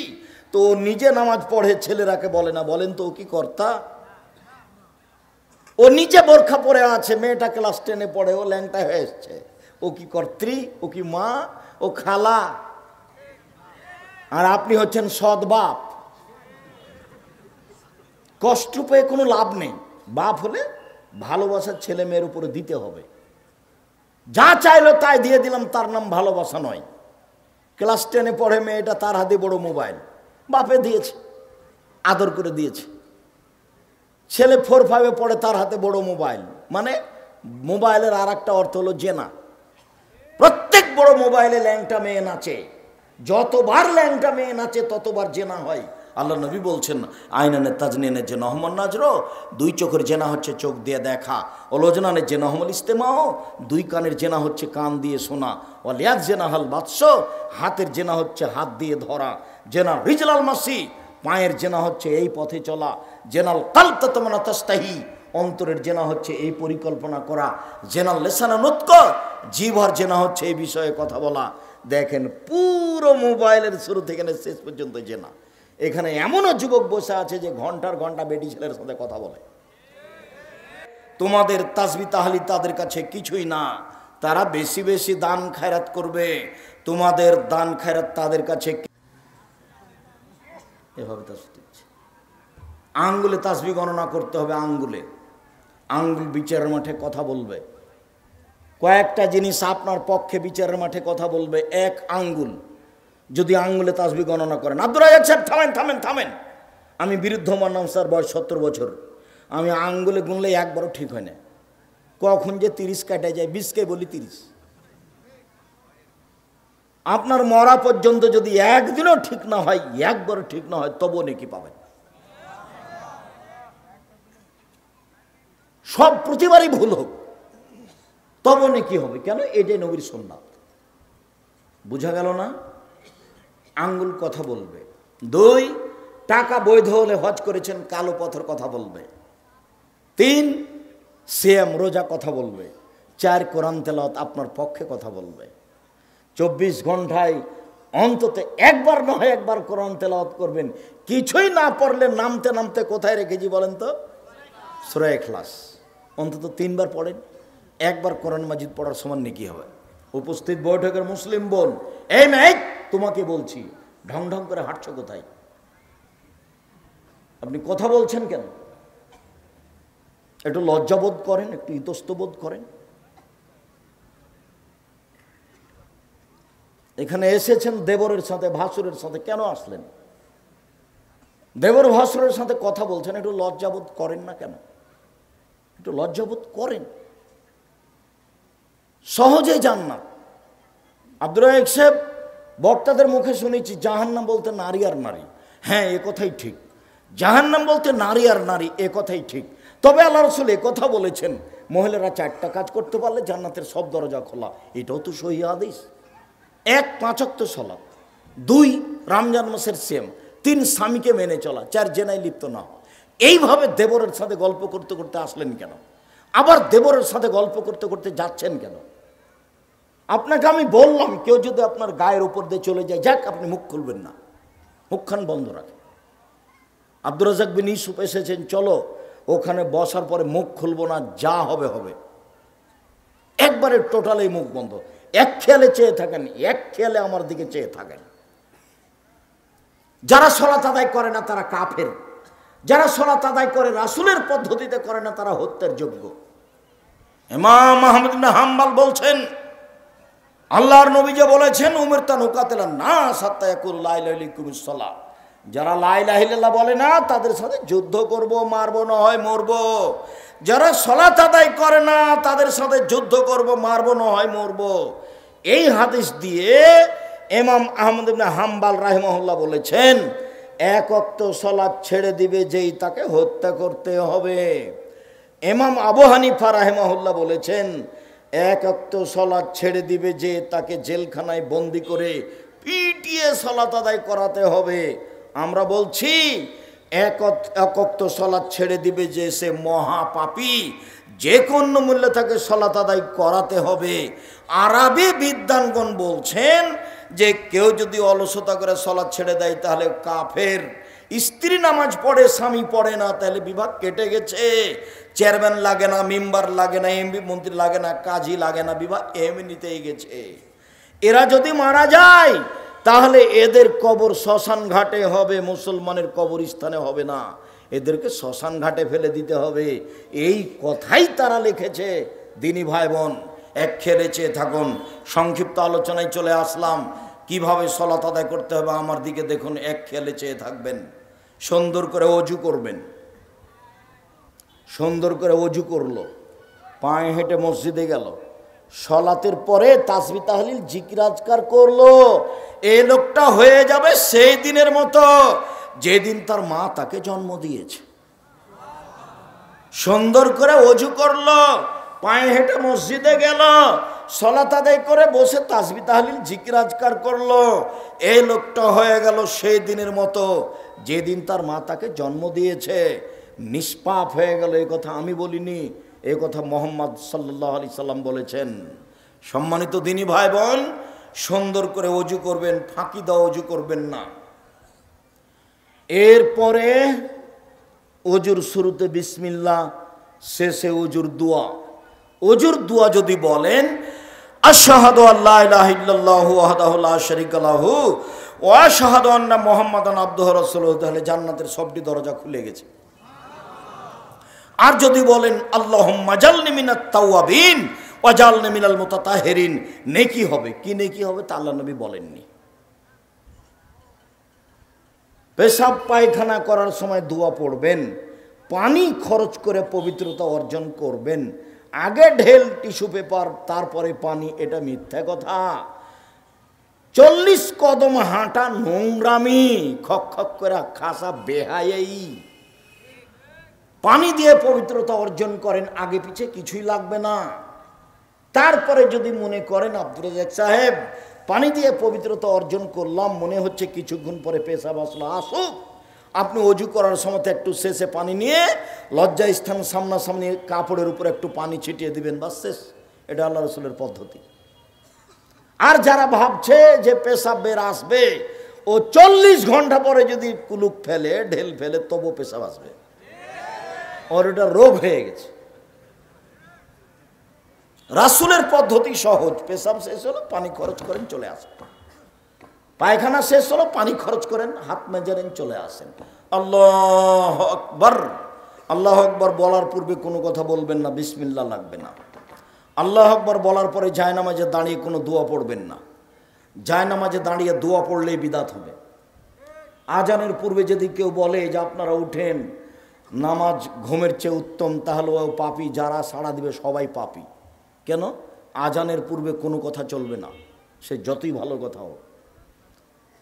তো নিজে নামাজ পড়ে, ছেলেরাকে বলে না, বলেন তো ও কি কর্তা? ও নিজে বোরখা পরে আছে, মেয়েটা ক্লাস 10-এ পড়ে, ও ল্যাংটা হয়ে এসছে, ও কি কর্ত্রী? ও কি মা? ও খালা। আর আপনি হচ্ছেন সৎ বাপ। কষ্ট পেয়ে কোনো লাভ নেই। বাপ হলে ভালোবাসার ছেলে মেয়ের উপরে দিতে হবে। যা চাইলো তাই দিয়ে দিলাম, তার নাম ভালোবাসা নয়। ক্লাস 10-এ পড়ে মেয়েটা, তার হাতে বড় মোবাইল, বাপে দিয়েছে, আদর করে দিয়েছে। ছেলে 4-5-এ পড়ে, তার হাতে বড় মোবাইল, মানে মোবাইলের আর একটা অর্থ হলো জেনা। প্রত্যেক বড় মোবাইলে ল্যাংটা মেয়ে নাচে, যতবার ল্যাংটা মেয়ে নাচে ততবার জেনা হয়। আল্লাহ নবী বলছেন, আইনানে তাজনিনে যে নহমান নাজরো, 2 চোখের জেনা হচ্ছে চোখ দিয়ে দেখা। ওলোজনানে যে নহমল ইস্তেমাও, 2 কানের জেনা হচ্ছে কান দিয়ে শোনা। ওয়ালিয়াদ জেনা হাল বাদশ, হাতের জেনা হচ্ছে হাত দিয়ে ধরা। জেনা রিজলাল মাসি, পায়ের জেনা হচ্ছে এই পথে চলা। জেনাল কালব তাতমানা তাস্তাহি, অন্তরের জেনা হচ্ছে এই পরিকল্পনা করা। জেনাল লেসানা নুতক, জিহ্বার জেনা হচ্ছে এই বিষয়ে কথা বলা। দেখেন, পুরো মোবাইলের শুরু থেকে শেষ পর্যন্ত জেনা। এখানে এমনও যুবক বসে আছে যে ঘন্টার ঘন্টা বেটি ছেলের সাথে কথা বলে। তোমাদের তাসবিহ তাহলিল তাদের কাছে কিছুই না, তারা বেশি বেশি দান খায়রাত করবে, তোমাদের দান খায়রাত তাদের কাছে। এভাবে তাসবিহ, আঙ্গুলে তাসবিহ গণনা করতে হবে। আঙ্গুলে, আঙ্গুল বিচারের মাঠে কথা বলবে। কয়েকটা জিনিস আপনার পক্ষে বিচারের মাঠে কথা বলবে। 1 আঙ্গুল, যদি আঙ্গুলে তাসবিহ গণনা করেন। আব্দুর রাজ্জাক সাহেব, থামেন থামেন থামেন, আমি বিরুদ্ধমান নাম স্যার, বয়স 70 বছর, আমি আঙ্গুলে গুনলে একবারও ঠিক হয় না। কখন যে 30 কাটা যায়, 20কে বলি 30। আপনার মরা পর্যন্ত যদি একদিনও ঠিক না হয়, একবারও ঠিক না হয়, তবুও নেকি পাবেন। সব প্রতিবারই ভুল হোক, তবুও নেকি হবে। কেন? এটাই নবীর সুন্নাত। বুঝা গেল না? আঙ্গুল কথা বলবে। 2, টাকা বৈধ হলে হজ করেছেন, কালো পথর কথা বলবে। 3, সিয়াম রোজা কথা বলবে। 4, কোরআন তেলাওয়াত আপনার পক্ষে কথা বলবে। 24 ঘন্টায় অন্তত একবার নয় একবার কোরআন তেলাওয়াত করবেন। কিছুই না পড়লে নামতে নামতে কোথায় রেখেছি বলেন তো? সূরা ইখলাস অন্তত 3 বার পড়েন। একবার কোরআন মাজিদ পড়ার সমান নেকি হবে। উপস্থিত বৈঠকের মুসলিম বোন, এই মেয়ে তোমাকে বলছি, ঢং ঢং করে হাঁটছো কোথায়? আপনি কথা বলছেন কেন? একটু লজ্জাবোধ করেন, একটু ইতস্তবোধ করেন। এখানে এসেছেন দেবরের সাথে, ভাসুরের সাথে, কেন আসলেন? দেবর ভাসুরের সাথে কথা বলছেন, একটু লজ্জাবোধ করেন না কেন? একটু লজ্জাবোধ করেন। সহজে জান্নাত। আব্দুর রাজ্জাক সাহেব, বক্তাদের মুখে শুনেছি জাহান্নাম বলতে নারী আর নারী। হ্যাঁ, এ কথাই ঠিক। জাহান্নাম বলতে নারী আর নারী, এ কথাই ঠিক। তবে আল্লাহ রাসূল এ কথা বলেছেন, মহিলারা 4টা কাজ করতে পারলে জান্নাতের সব দরজা খোলা। এটাও তো সহিহ হাদিস। 1, 5 ওয়াক্ত সালাত। 2, রমজান মাসের সিয়াম। 3, স্বামীকে মেনে চলা। 4, জেনায় লিপ্ত না হওয়া। এইভাবে দেবরের সাথে গল্প করতে করতে আসলেন কেন? আবার দেবরের সাথে গল্প করতে করতে যাচ্ছেন কেন? আপনাকে আমি বললাম, কেউ যদি আপনার গায়ের উপর দিয়ে চলে যায়, যাক, আপনি মুখ খুলবেন না, মুখখান বন্ধ রাখেন। আব্দুর রাজ্জাক বিন ইউসুফ এসেছেন, চলো ওখানে বসার পরে মুখ খুলবো না, যা হবে হবে, একবারে টোটালি মুখ বন্ধ। এক খেয়ালে চেয়ে থাকেন, এক খেয়ালে আমার দিকে চেয়ে থাকেন। যারা সালাত আদায় করে না তারা কাফের, যারা সালাত আদায় করে রাসূলের পদ্ধতিতে করে না তারা হত্যার যোগ্য। ইমাম আহমদ ইবনে হাম্বল বলছেন, আল্লাহর নবী যে বলেছেন উমিরতু নুকাতিলান নাস হাত্তা ইয়াকুল লা ইলাহা ইল্লাল্লাহুস সালাহ, যারা লা ইলাহা ইল্লাল্লাহ বলে না তাদের সাথে যুদ্ধ করব, মারবো না হয় মরবো। যারা সালাত আদায় করে না তাদের সাথে যুদ্ধ করব, মারবো না হয় মরবো। এই হাদিস দিয়ে ইমাম আহমদ ইবনে হাম্বল রাহিমাহুল্লাহ বলেছেন, এক ওয়াক্ত সালাত ছেড়ে দিবে যেই তাকে হত্যা করতে হবে। ইমাম আবু হানিফা রাহিমাহুল্লাহ বলেছেন, এক ওয়াক্ত সালাত ছেড়ে দিবে যে তাকে জেলখানায় বন্দি করে পিটিয়ে সালাত আদায় করাতে হবে। আমরা বলছি এক ওয়াক্ত সালাত ছেড়ে দিবে যে সে মহাপাপী, যে কোনো মূল্যে তাকে সালাত আদায় করাতে হবে। আরবি বিদ্বানগণ বলছেন যে কেউ যদি অলসতা করে সালাত ছেড়ে দেয় তাহলে কাফের। স্ত্রী নামাজ পড়ে, স্বামী পড়ে না, তাহলে বিভাগ কেটে গেছে। চেয়ারম্যান লাগে না, মেম্বার লাগে না, এমপি মন্ত্রী লাগে না, কাজী লাগে না, বিভাগ এমনিতেই গেছে। এরা যদি মারা যায় তাহলে এদের কবর শ্মশান ঘাটে হবে, মুসলমানের কবরস্থানে হবে না, এদেরকে শ্মশান ঘাটে ফেলে দিতে হবে। এই কথাই তারা লিখেছে। দিনী ভাই বোন, এক খেলে চেয়ে থাকুন। সংক্ষিপ্ত আলোচনায় চলে আসলাম, কিভাবে সালাত আদায় করতে হবে আমার দিকে দেখুন, এক খেলে চেয়ে থাকবেন। সুন্দর করে ওযু করবেন। সুন্দর করে ওযু করলো, পায়ে হেঁটে মসজিদে গেল, সালাতের পরে তাসবিহ তাহলিল জিকির আজকার করলো। এই লোকটা হয়ে যাবে সেই দিনের মতো যেদিন তার মা তাকে জন্ম দিয়েছে। সুন্দর করে ওযু করলো, পায়ে হেঁটে মসজিদে গেল, সালাত আদায় করে বসে তাসবিহ তাহলিল জিকির আজকার করলো। এই লোকটা হয়ে গেল সেই দিনের মতো যেদিন তার মা তাকে জন্ম দিয়েছে। নিষ্পাপ হয়ে গেল। এই কথা আমি বলিনি, এই কথা মুহাম্মদ সাল্লাল্লাহু আলাইহি সাল্লাম বলেছেন। সম্মানিত দিনী ভাই বোন, সুন্দর করে ওযু করবেন, ফাঁকি দেওয়া ওযু করবেন না। এরপরে ওযুর শুরুতে বিসমিল্লাহ, শেষে ওযুর দোয়া। ওযুর দোয়া যদি বলেন আশহাদু আল্লা ইলাহা ইল্লাল্লাহু ওয়াহদাহু লা শারীকা লাহু ওয়া আশহাদু আন্না মুহাম্মাদান আবদুহু ওয়া রাসূলুহু, তাহলে জান্নাতের সবটি দরজা খুলে গেছে। আর যদি বলেন আল্লাহুম্মা জালনি মিনাত তাওয়াবিন ওয়া জালনি মিনাল মুতাতাহহিরিন, নেকি হবে। কি নেকি হবে তা আল্লাহ নবী বলেননি। পেশাব পায়খানা করার সময় দোয়া পড়বেন, পানি খরচ করে পবিত্রতা অর্জন করবেন। আগে ঢেল টিস্যু পেপার, তারপরে পানি, এটা মিথ্যা কথা। 40 কদম হাঁটা নোংরামি, খক খক করে খাসা বেহায়াই। পানি দিয়ে পবিত্রতা অর্জন করেন, আগে পিছে কিছুই লাগবে না। তারপরে যদি মনে করেন আব্দুর রাজ্জাক সাহেব পানি দিয়ে পবিত্রতা অর্জন করলাম, মনে হচ্ছে কিছুক্ষণ পরে পেশাব আসলো, আসুক, আপনি ওযু করার সময় একটু শেষে পানি নিয়ে লজ্জা স্থান সামনাসামনি কাপড়ের উপর একটু পানি ছিটিয়ে দিবেন, বাস শেষ। এটা আল্লাহ রাসূলের পদ্ধতি। আর যারা ভাবছে যে পেশাব বের আসবে, ও 40 ঘন্টা পরে যদি কুলুক ফেলে, ঢেল ফেলে, তবু পেশাব আসবে, ওর এটা রোগ হয়ে গেছে। রাসূলের পদ্ধতি সহজ। পেশাব শেষ হলো পানি খরচ করেন, চলে আসেন। পায়খানা শেষ হলো পানি খরচ করেন, হাত মেজেন, চলে আসেন। আল্লাহু আকবার। আল্লাহু আকবার বলার পূর্বে কোনো কথা বলবেন না, বিসমিল্লাহ লাগবে না। আল্লাহু আকবার বলার পরে জায়নামাজে দাঁড়িয়ে কোনো দোয়া পড়বেন না। জায়নামাজে দাঁড়িয়ে দোয়া পড়লেই বিদাত হবে। আজানের পূর্বে যদি কেউ বলে যে আপনারা উঠেন, নামাজ ঘুমের চেয়ে উত্তম, তাহলে ও পাপী। যারা সাড়া দিবে সবাই পাপী। কেন? আজানের পূর্বে কোনো কথা চলবে না, সে যতই ভালো কথা হোক।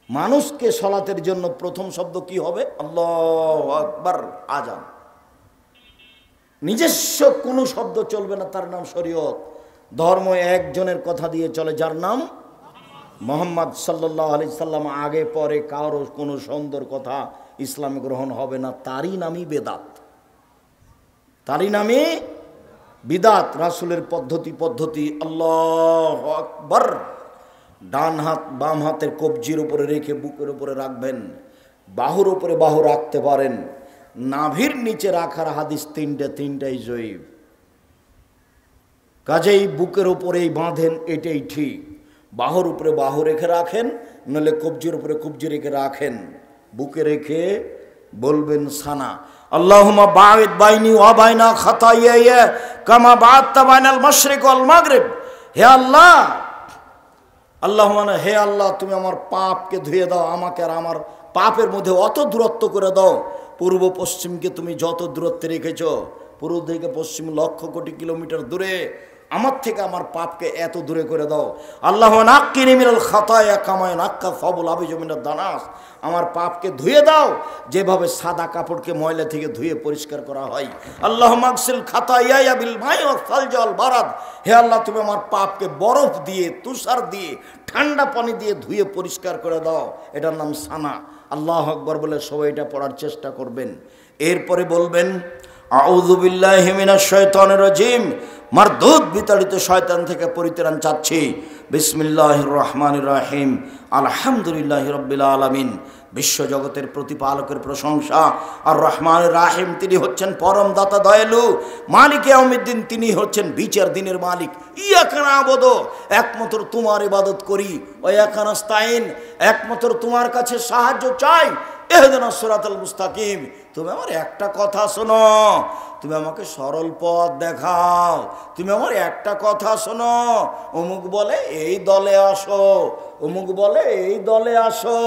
মানুষকে সালাতের জন্য প্রথম শব্দ কি হবে? আল্লাহু আকবার, আজান। নিজস্ব কোনো শব্দ চলবে না, তার নাম শরীয়ত। ধর্ম একজনের কথা দিয়ে চলে, যার নাম মুহাম্মদ সাল্লাল্লাহু আলাইহি সাল্লাম। আগে পরে কারো কোনো সুন্দর কথা ইসলামে গ্রহণ হবে না, তারই নামই বেদাত, তারই নামই বিদাত। রাসূলের পদ্ধতি আল্লাহু আকবার। ডান হাত বাম হাতের কবজির উপরে রেখে বুকের উপরে রাখবেন, বাহুর উপরে বাহু রাখতে পারেন। নাভির নিচে রাখার হাদিস তিনটাই জয়ীফ। কাজেই বুকের উপরেই বাঁধেন, এটাই ঠিক। বাহুর উপরে বাহু রেখে রাখেন, নইলে কবজির উপরে কবজি রেখে রাখেন। বুকে রেখে বলবেন সানা, আল্লাহুম্মা বাঈদ বাইনি ওয়া বাইনা খাতায়ায়া কামা বা'আদতা বাইনাল মাশরিক ওয়াল মাগরিব। হে আল্লাহ, আল্লাহুম্মা, হে আল্লাহ, তুমি আমার পাপকে ধুয়ে দাও, আমাকে আর আমার পাপের মধ্যে অত দূরত্ব করে দাও, পূর্ব পশ্চিমকে তুমি যত দূরত্বে রেখেছ, পূর্ব থেকে পশ্চিম লক্ষ কোটি কিলোমিটার দূরে, আমার থেকে আমার পাপকে এত দূরে করে দাও। আল্লাহ নাক্কিনি মিনাল খাতায়া কামা নাক্কা সাবুল আবিজু মিনাদ দানাস, আমার পাপকে ধুয়ে দাও যেভাবে সাদা কাপড়কে ময়লা থেকে ধুয়ে পরিষ্কার করা হয়। আল্লাহ মাগসিল খাতায়া বিল মাই ওয়াল সালজি ওয়াল বারাদ, হে আল্লাহ, তুমি আমার পাপকে বরফ দিয়ে, তুষার দিয়ে, ঠান্ডা পানি দিয়ে ধুয়ে পরিষ্কার করে দাও। এটার নাম সানা। আল্লাহু আকবার বলে সবাই এটা পড়ার চেষ্টা করবেন। এরপরে বলবেন আউযু বিল্লাহি মিনাশ শাইতানির রাজিম, মারদুদ বিতাড়িত শয়তান থেকে পরিত্রাণ চাচ্ছি। বিসমিল্লাহির রহমানির রহিম, আলহামদুলিল্লাহি রাব্বিল আলামিন। বিশ্বজগতের প্রতিপালকের প্রশংসা। আর রহমানির রাহিম, তিনি হচ্ছেন পরম দাতা দয়ালু। মালিক ইয়াউমিদ্দিন, তিনি হচ্ছেন বিচার দিনের মালিক। ইয়াকা না'বুদু, একমাত্র তোমার ইবাদত করি। ওয়া ইয়াকা নাস্তাইন, একমাত্র তোমার কাছে সাহায্য চাই। ইহদিনাস সিরাতাল মুস্তাকিম, তুমি আমার একটা কথা শোনো, তুমি আমাকে সরল পথ দেখাও। তুমি আমার একটা কথা শোনো, অমুক বলে এই দলে আসো, অমুক বলে এই দলে আসো,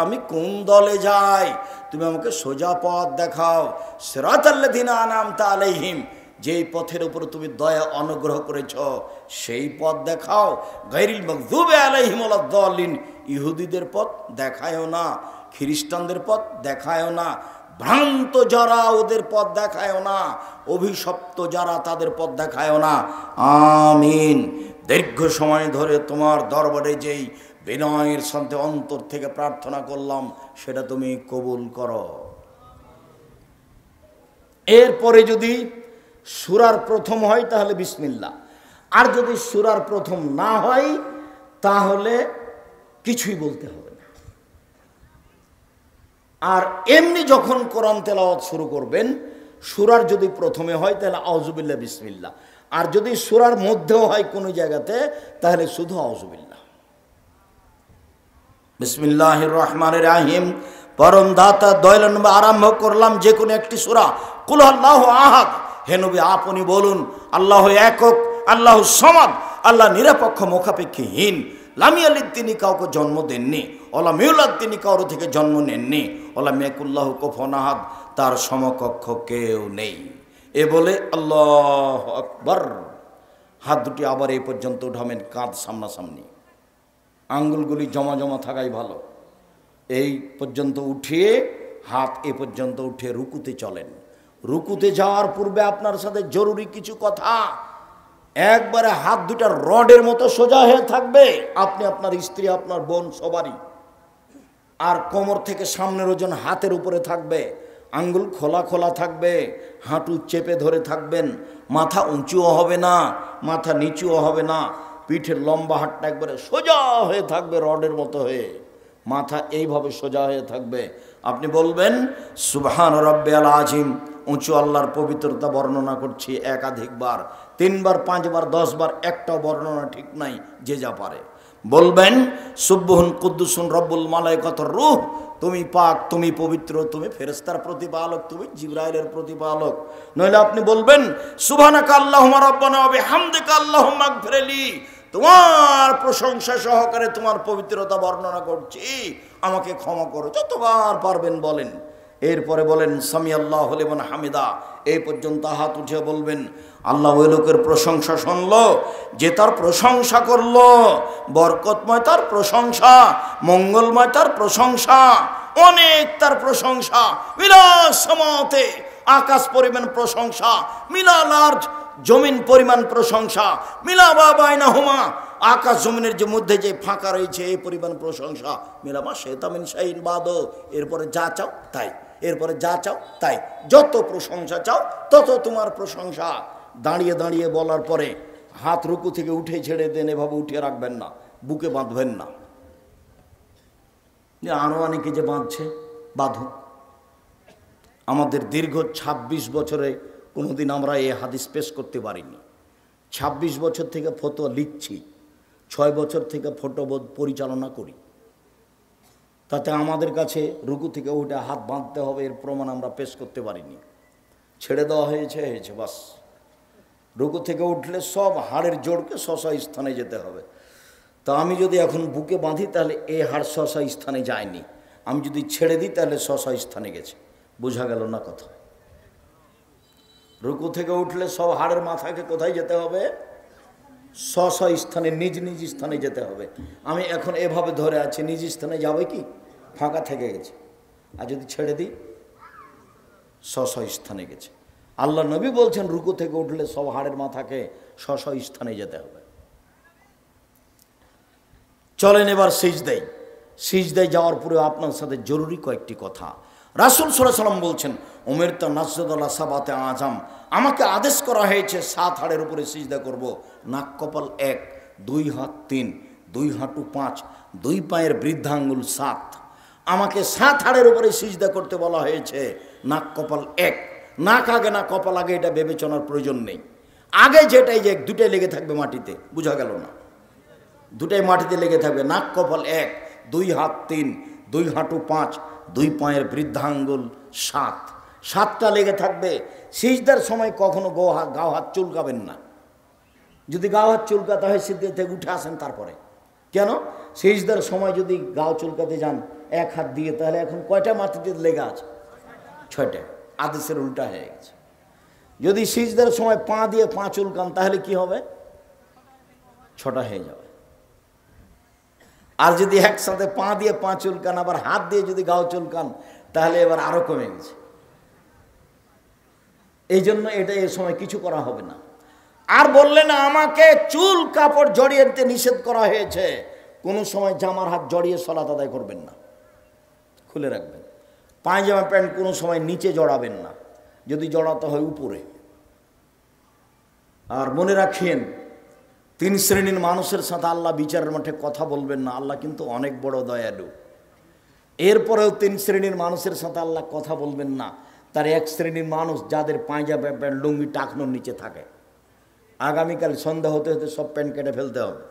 আমি কোন দলে যাই? তুমি আমাকে সোজা পথ দেখাও। সিরাতাল্লাযিনা আনআমতা আলাইহিম, যেই পথের উপর তুমি দয়া অনুগ্রহ করেছ সেই পথ দেখাও। গায়রিল মাগযুবি আলাইহিম ওয়ালাদ-দাল্লিন, ইহুদিদের পথ দেখায়ও না, খ্রিস্টানদের পথ দেখায়ও না, ভ্রান্ত যারা ওদের পথ দেখায়ও না, অভিশপ্ত যারা তাদের পথ দেখায়ও না। আমিন। দীর্ঘ সময় ধরে তোমার দরবারে যেই বিনয়ের সাথে অন্তর থেকে প্রার্থনা করলাম, সেটা তুমি কবুল করো। এরপরে যদি সূরার প্রথম হয় তাহলে বিসমিল্লাহ, আর যদি সূরার প্রথম না হয় তাহলে কিছুই বলতে হবে না। আর এমনি যখন কোরআন তেলাওয়াত শুরু করবেন, সূরার যদি প্রথমে হয় তাহলে আউযুবিল্লাহ বিসমিল্লাহ, আর যদি সূরার মধ্যেও হয় কোনো জায়গাতে তাহলে শুধু আউযুবিল্লাহ। বিসমিল্লাহির রহমানির রহিম, পরম দাতা দয়ালু নবী, আরম্ভ করলাম যে কোনো একটি সূরা। কুল আল্লাহু আহাদ, হে নবী আপনি বলুন আল্লাহ একক, আল্লাহ সমাদ, আল্লাহ নিরপেক্ষ মুখাপেক্ষীহীন। লাম ইয়ালিদ, তিনি কাউকে জন্ম দেননি। ওয়ালাম ইউলাদ, তিনি কারো থেকে জন্ম নেননি। ওয়ালাম ইয়াকুল্লাহু কুফুয়ান আহাদ, তার সমকক্ষ কেউ নেই। এ বলে আল্লাহু আকবার, হাত দুটি আবার এই পর্যন্ত উঠাবেন, কাঁধ সামনাসামনি, আঙ্গুলগুলি জমা জমা থাকাই ভালো। এই পর্যন্ত উঠিয়ে হাত এ পর্যন্ত উঠে রুকুতে চলেন। রুকুতে যাওয়ার পূর্বে আপনার সাথে জরুরি কিছু কথা। একবারে হাত দুটা রডের মতো সোজা হয়ে থাকবে, আপনি, আপনার স্ত্রী, আপনার বোন সবারই। আর কোমর থেকে সামনের ওজন হাতের উপরে থাকবে, আঙ্গুল খোলা খোলা থাকবে, হাঁটু চেপে ধরে থাকবেন। মাথা উঁচুও হবে না, মাথা নিচুও হবে না, পিঠের লম্বা হাতটা একবারে সোজা হয়ে থাকবে, রডের মতো হয়ে। মাথা এইভাবে সোজা হয়ে থাকবে। আপনি বলবেন সুবহান রাব্বিয়াল আযীম, উঁচু আল্লাহর পবিত্রতা বর্ণনা করছি একাধিকবার, 3 বার 5 বার 10 বার, একটাও বর্ণনা ঠিক নাই, যে যা পারে বলবেন সুবহুন কুদ্দুসুন রব্বুল মালাইকাতুর রূহ, তুমি পাক, তুমি পবিত্র, তুমি ফেরেশতার প্রতিপালক, তুমি জিবরাইলের প্রতিপালক। নইলে আপনি বলবেন সুবহানাকা আল্লাহুম্মা রাব্বানা ওয়া বিহামদিকা আল্লাহুম্মা আগফিরলি, তোমার প্রশংসা সহকারে তোমার পবিত্রতা বর্ণনা করছি, আমাকে ক্ষমা করো। যতবার পারবেন বলেন। এরপরে বলেন সামি আল্লাহু লিমান হামিদা, এই পর্যন্ত হাত উঠে বলবেন আল্লাহ ওই লোকের প্রশংসা শুনলো যে তার প্রশংসা করলো, বরকতময় তার প্রশংসা, মঙ্গলময় তার প্রশংসা, অনেক তার প্রশংসা, মিলাস সামাতে, আকাশ পরিমাণ প্রশংসা, মিলাল আরজ, জমিন পরিমাণ প্রশংসা, মিলাবা বাইনাহুমা, আকাশ জমিনের যে মধ্যে যে ফাঁকা রয়েছে এই পরিমাণ প্রশংসা, মিলামা শেতামিন শাইন বাদো, এরপরে যা চাও তাই, এরপরে যা চাও তাই, যত প্রশংসা চাও তত তোমার প্রশংসা। দাঁড়িয়ে দাঁড়িয়ে বলার পরে হাত রুকু থেকে উঠে ছেড়ে দেন, এভাবে উঠিয়ে রাখবেন না, বুকে বাঁধবেন না। আরো অনেকে যে বাঁধছে, বাঁধো, আমাদের দীর্ঘ ২৬ বছরে কোনোদিন আমরা এই হাদিস পেশ করতে পারিনি। ২৬ বছর থেকে ফতোয়া লিখছি, ৬ বছর থেকে ফটোবোধ পরিচালনা করি। তাতে আমাদের কাছে রুকু থেকে উঠে হাত বাঁধতে হবে এর প্রমাণ আমরা পেশ করতে পারিনি। ছেড়ে দেওয়া হয়েছে বাস। রুকু থেকে উঠলে সব হাড়ের জোড়কে স্ব স্থানে যেতে হবে। তা আমি যদি এখন বুকে বাঁধি তাহলে এই হাড় স্ব স্থানে যায়নি, আমি যদি ছেড়ে দিই তাহলে স্ব স্থানে গেছে। বোঝা গেল না কথা? রুকু থেকে উঠলে সব হাড়ের মাথাকে কোথায় যেতে হবে? স্ব স্থানে, নিজ নিজ স্থানে যেতে হবে। আমি এখন এভাবে ধরে আছি, নিজ স্থানে যাবে কি? ফাঁকা থেকে গেছে। আর যদি ছেড়ে দিই স্ব স্থানে গেছে। আল্লাহ নবী বলছেন রুকু থেকে উঠলে সব হাড়ের মাথাকে স্ব স্থানে যেতে হবে। চলেন এবার সিজদায়। সিজদায় যাওয়ার পরে আপনার সাথে জরুরি কয়েকটি কথা। রাসূল সাল্লাল্লাহু আলাইহি ওয়াসাল্লাম বলছেন উমিরতু নাসজুদা সাবাতে আযাম, আমাকে আদেশ করা হয়েছে 7 হাড়ের উপরে সিজদা করব। নাক কপাল 1, 2 হাত 3, 2 হাঁটু 5, 2 পায়ের বৃদ্ধাঙ্গুল 7। আমাকে 7 হাড়ের উপরে সিজদা করতে বলা হয়েছে। নাক কপাল 1, নাক আগে না কপাল আগে এটা বিবেচনার প্রয়োজন নেই। আগে যেটাই যে দুটাই লেগে থাকবে মাটিতে, বোঝা গেল না? দুটাই মাটিতে লেগে থাকবে। নাক কপাল 1, 2 হাত 3, 2 হাঁটু 5, 2 পায়ের বৃদ্ধাঙ্গুল 7, 7টা লেগে থাকবে। সিজদার সময় কখনো গাও হাত চুলকাবেন না। যদি গাও হাত চুলকাতে হয় সিজদা থেকে উঠে আসেন তারপরে। কেন? সিজদার সময় যদি গাও চুলকাতে যান এক হাত দিয়ে, তাহলে এখন কয়টা মাটিতে লেগে আছে? 6টা। আদেশের উল্টা হয়ে গেছে। যদি সিজদার সময় পা দিয়ে পা চুলকান তাহলে কি হবে? 6টা হয়ে যাবে। আর যদি একসাথে পা দিয়ে পা চুলকান আবার হাত দিয়ে যদি গাও চুলকান তাহলে এবার আরো কমে গেছে। এই জন্য এটা এই সময় কিছু করা হবে না। আর বললেন আমাকে চুল কাপড় জড়িয়ে দিতে নিষেধ করা হয়েছে। কোনো সময় জামার হাত জড়িয়ে সালাত আদায় করবেন না, খুলে রাখবেন। পায়জামা প্যান্ট কোনো সময় নিচে জড়াবেন না, যদি জড়াতে হয় উপরে। আর মনে রাখেন 3 শ্রেণীর মানুষের সাথে আল্লাহ বিচারের মাঠে কথা বলবেন না। আল্লাহ কিন্তু অনেক বড় দয়ালু। এরপরেও 3 শ্রেণীর মানুষের সাথে আল্লাহ কথা বলবেন না। তার 1 শ্রেণীর মানুষ যাদের পায়জামা প্যান্ট লুঙ্গি টাকনোর নিচে থাকে। আগামীকাল সন্ধ্যা হতে হতে সব প্যান্ট কেটে ফেলতে হবে।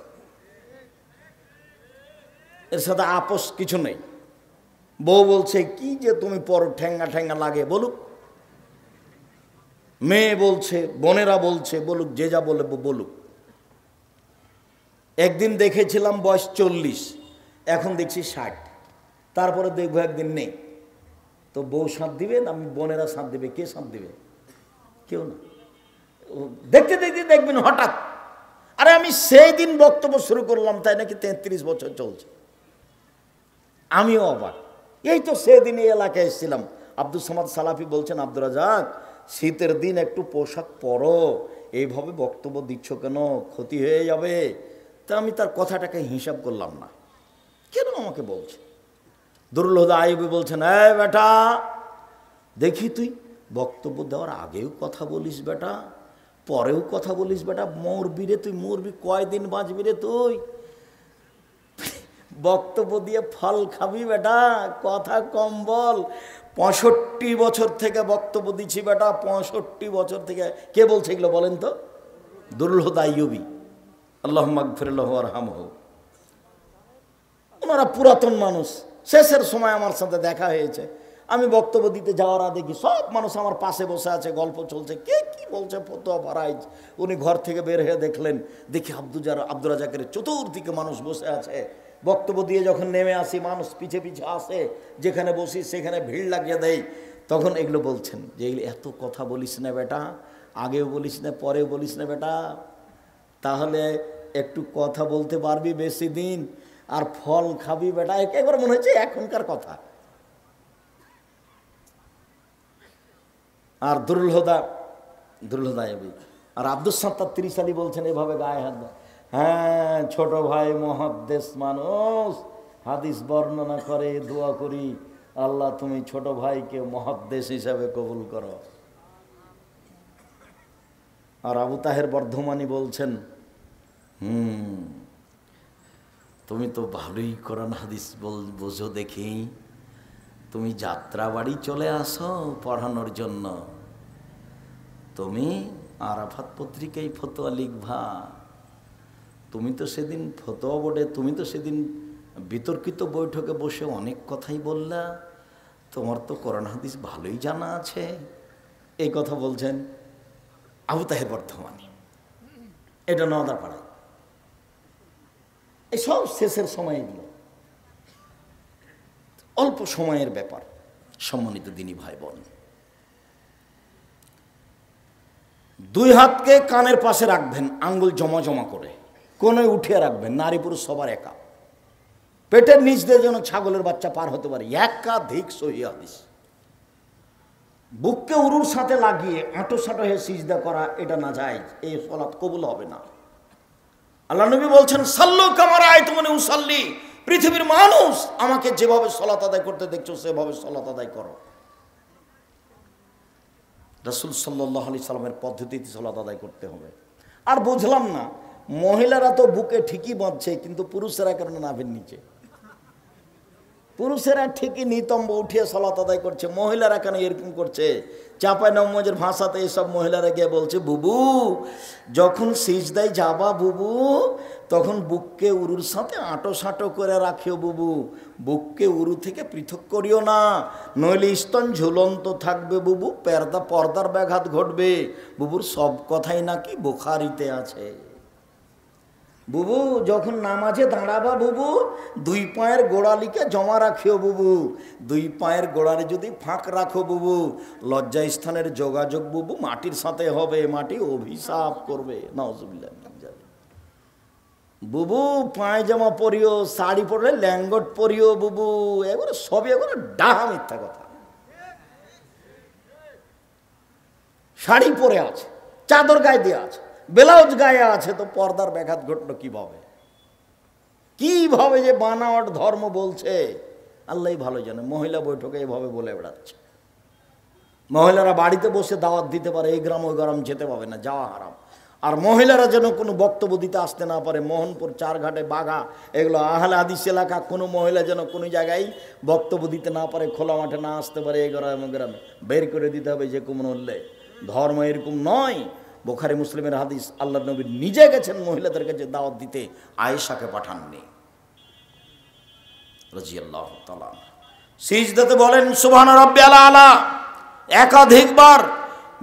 এর সাথে আপোষ কিছু নেই। বউ বলছে কি যে তুমি পরো, ঠেঙ্গা ঠেঙ্গা লাগে, বলুক। মেয়ে বলছে, বোনেরা বলছে, বলুক, যে যা বলে বলুক। একদিন দেখেছিলাম বয়স 40, এখন দেখছি 60। তারপরে দেখবো একদিন নেই। তো বউ সাথ দিবে না বোনেরা সাথ দিবে? কে সাথ দিবে? কেউ না। দেখতে দেখতে দেখবেন হঠাৎ, আরে আমি সেই দিন বক্তব্য শুরু করলাম তাই নাকি 33 বছর চলছে। আমিও অবাক। এই তো সেদিন এই এলাকায় এসেছিলাম। আব্দুল সামাদ সালাফি বলছেন, আব্দুর রাজাক শীতের দিন একটু পোশাক পরো, এইভাবে বক্তব্য দিচ্ছ কেন? ক্ষতি হয়ে যাবে। তা আমি তার কথাটাকে হিসাব করলাম না, কেন আমাকে বলছে। দুরুল হুদা আইয়ুবী বলছেন, এই বেটা দেখি তুই বক্তব্য দেওয়ার আগেও কথা বলিস বেটা, পরেও কথা বলিস বেটা, মরবি রে তুই, মরবি, কয়দিন বাঁচবি রে তুই? বক্তব্য দিয়ে ফল খাবি বেটা, কথা কম বল। 65 বছর থেকে বক্তব্য দিচ্ছি বেটা, 65 বছর থেকে। কে বলছে এগুলো বলেন তো? দুরুল হুদা আইয়ুবী, আল্লাহুম্মা গফির লাহু ওয়ারহামহু। ওনারা পুরাতন মানুষ। শেষের সময় আমার সাথে দেখা হয়েছে। আমি বক্তব্য দিতে যাওয়ার আগে দেখি সব মানুষ আমার পাশে বসে আছে, গল্প চলছে, কে কি বলছে, ফতোয়া ফারাইজ। উনি ঘর থেকে বের হয়ে দেখলেন, দেখি আব্দুর রাজাকের চতুর্দিকে মানুষ বসে আছে। বক্তব্য দিয়ে যখন নেমে আসি মানুষ পিছে পিছে আসে, যেখানে বসি সেখানে ভিড় লাগিয়ে দেয়। তখন এগুলো বলছেন যে এগুলো এত কথা বলিস না বেটা, আগেও বলিস না পরেও বলিস না বেটা, তাহলে একটু কথা বলতে পারবি বেশি দিন, আর ফল খাবি বেটা। একবার মনে হচ্ছে এখনকার কথা। আর দুরুল হুদা আইয়ুবী আর আব্দুস সাত্তার 30 আলী বলছেন এভাবে গায়ে হাত, হ্যাঁ ছোট ভাই মুহাদ্দিস মানুষ, হাদিস বর্ণনা করে, দোয়া করি আল্লাহ তুমি ছোট ভাইকে মুহাদ্দিস হিসাবে কবুল করো। আর আবু তাহের বর্ধমানী বলছেন, তুমি তো ভালোই কোরআন হাদিস বোঝো দেখি, তুমি যাত্রা বাড়ি চলে আসো পড়ানোর জন্য, তুমি আরাফাত পত্রিকায় ফতোয়া লিখবা। তুমি তো সেদিন ফতোয়া বোর্ডে, তুমি তো সেদিন বিতর্কিত বৈঠকে বসে অনেক কথাই বললা, তোমার তো কোরআন হাদিস ভালোই জানা আছে। এই কথা বলছেন আবু তাহের বর্ধমানে, এটা নওদাপাড়ায়। এই সব শেষের সময় এগুলো অল্প সময়ের ব্যাপার। সম্মানিত দিনী ভাই বোন, দুই হাতকে কানের পাশে রাখবেন, আঙ্গুল জমা জমা করে কোনোই উঠিয়ে রাখবেন, নারী পুরুষ সবার একা। পেটের নিচ দিয়ে যেন ছাগলের বাচ্চা পার হতে পারে, একাধিক সহিহ হাদিস। বুককে উরুর সাথে লাগিয়ে আঁটো সাঁটো হয়ে সিজদা করা, এটা না যায়, এই সালাত কবুল হবে না। আল্লাহ নবী বলছেন, সাল্লু কামা রাআইতুমুনি উসাল্লি, পৃথিবীর মানুষ আমাকে যেভাবে সালাত আদায় করতে দেখছো সেভাবে সালাত আদায় করো। রাসূল সাল্লাল্লাহু আলাইহি সাল্লামের পদ্ধতিতে সালাত আদায় করতে হবে। আর বুঝলাম না, মহিলারা তো বুকে ঠিকই বাঁধছে, কিন্তু পুরুষেরা কেন নাভির নিচে? পুরুষেরা ঠিকই নিতম্ব উঠিয়ে সালাত আদায় করছে, মহিলারা কেন এরকম করছে? চাঁপাই নওমজের ভাষাতে এইসব মহিলারা গিয়ে বলছে, বুবু যখন সিজদায় যাবা বুবু, তখন বুককে উরুর সাথে আঁটো সাঁটো করে রাখিও বুবু, বুককে উরু থেকে পৃথক করিও না, নইলে স্তন ঝুলন্ত থাকবে বুবু, পর্দার ব্যাঘাত ঘটবে। বুবুর সব কথাই নাকি বুখারীতে আছে। বুবু যখন নামাজে দাঁড়াবা বুবু, দুই পায়ের গোড়ালিকে জমা রাখিও বুবু, দুই পায়ের গোড়ালি যদি ফাঁক রাখো বুবু, লজ্জা স্থানের যোগাযোগ বুবু মাটির সাথে হবে, মাটি অভিশাপ করবে। নাউজুবিল্লাহ। বুবু পায়জামা পরিও, শাড়ি পরলে ল্যাঙ্গট পরিও বুবু, এগুলো সবই এগুলো ডাহা মিথ্যা কথা। শাড়ি পরে আছে, চাদর গায়ে দিয়ে আছে, ব্লাউজ গায়ে আছে, তো পর্দার ব্যাঘাত ঘটলো কিভাবে? কিভাবে যে বানাওয়াট ধর্ম বলছে আল্লাহই ভালো জানে। মহিলা বৈঠকে এভাবে বলে বেড়াচ্ছে। মহিলারা বাড়িতে বসে দাওয়াত দিতে পারে, এই গ্রাম ওই গ্রাম যেতে পাবে না, যাওয়া হারাম। আর মহিলারা যেন কোনো বক্তব্য দিতে আসতে না পারে, মোহনপুর, চারঘাটে, বাঘা, এগুলো আহলে হাদিস এলাকা, কোনো মহিলা যেন কোনো জায়গায় বক্তব্য দিতে না পারে, খোলা মাঠে না আসতে পারে, এই গ্রামে গ্রামে বের করে দিতে হবে যে কোনো মূল্যে। ধর্ম এরকম নয়। বুখারী মুসলিমের হাদিস, আল্লাহর নবী নিজে গেছেন মহিলাদের কাছে দাওয়াত দিতে, আয়েশাকে পাঠাননি রাদিয়াল্লাহু তাআলা। সিজদাতে বলেন সুবহান রাব্বিয়াল আলা, একাধিকবার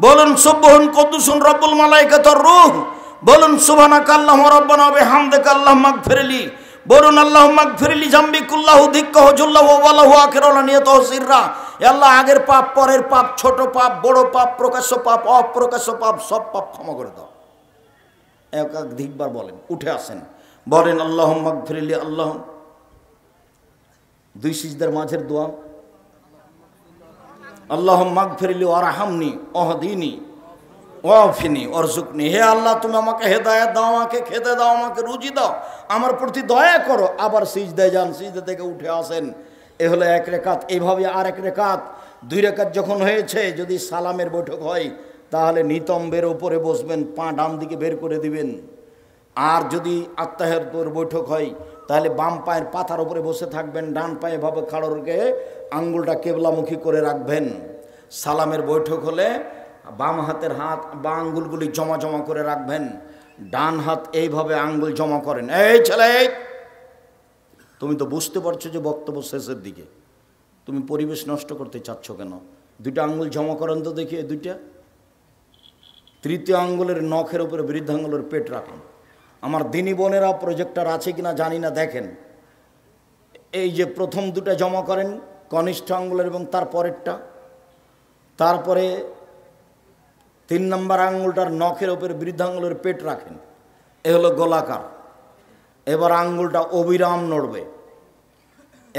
বলুন সুবহান কুদ্দুসুন রব্বুল মালাইকাতুর রূহ, বলুন সুবহানাকা আল্লাহুম্মা রাব্বানা ওয়া বিহামদিকা আল্লাহুম্মা ইগফিরলি, বলুন আল্লাহুম্মা ইগফিরলি জামবি কুল্লাহু দিক্কাহু জুল্লাহু ওয়া লাহু আখিরাহু নিয়াতুহু সিররা। আল্লাহ আগের পাপ, পরের পাপ, ছোট পাপ, বড় পাপ, প্রকাশ্য পাপ, অপ্রকাশ্য পাপ, সব পাপ ক্ষমা করে দাও। একাধিকবার বলেন, উঠে আসেন, বলেন আল্লাহুম্মা ইগফিরলি। আল্লাহ দুই সিজদার মাঝের দোয়া, আল্লাহুম্মা ইগফিরলি ওয়ারহামনি ওয়াহদিনি ওয়াফিনি ওয়ারযুকনি। হে আল্লাহ, তুমি আমাকে হেদায়েত দাও, আমাকে খেতে দাও, আমাকে রুজি দাও, আমার প্রতি দয়া করো। আবার সিজদায় যান, সিজদা থেকে উঠে আসেন। এ হলো এক রেকাত। এইভাবে আর এক রেকাত, দুই রেকাত যখন হয়েছে, যদি সালামের বৈঠক হয় তাহলে নিতম্বের ওপরে বসবেন, পা ডান দিকে বের করে দিবেন। আর যদি আত্তাহিয়াতুর বৈঠক হয় তাহলে বাম পায়ের পাতার উপরে বসে থাকবেন, ডান পায়ে ভাবে খাড়ো রেখে আঙ্গুলটা কেবলামুখী করে রাখবেন। সালামের বৈঠক হলে বাম হাতের হাত বা আঙ্গুলগুলি জমা জমা করে রাখবেন, ডান হাত এইভাবে আঙ্গুল জমা করেন। এই ছেলে, তুমি তো বুঝতে পারছো যে বক্তব্য শেষের দিকে, তুমি পরিবেশ নষ্ট করতে চাচ্ছ কেন? দুইটা আঙ্গুল জমা করেন তো দেখি, দুইটা। তৃতীয় আঙ্গুলের নখের উপরে বৃদ্ধাঙ্গুলের পেট রাখুন। আমার দিনী বোনেরা প্রজেক্টর আছে কিনা জানি না, দেখেন। এই যে প্রথম দুটা জমা করেন, কনিষ্ঠ আঙ্গুলের এবং তার পরেরটা, তারপরে 3 নম্বর আঙ্গুলটার নখের উপরে বৃদ্ধাঙ্গুলের পেট রাখেন। এ হলো গোলাকার। এবার আঙ্গুলটা অবিরাম নড়বে।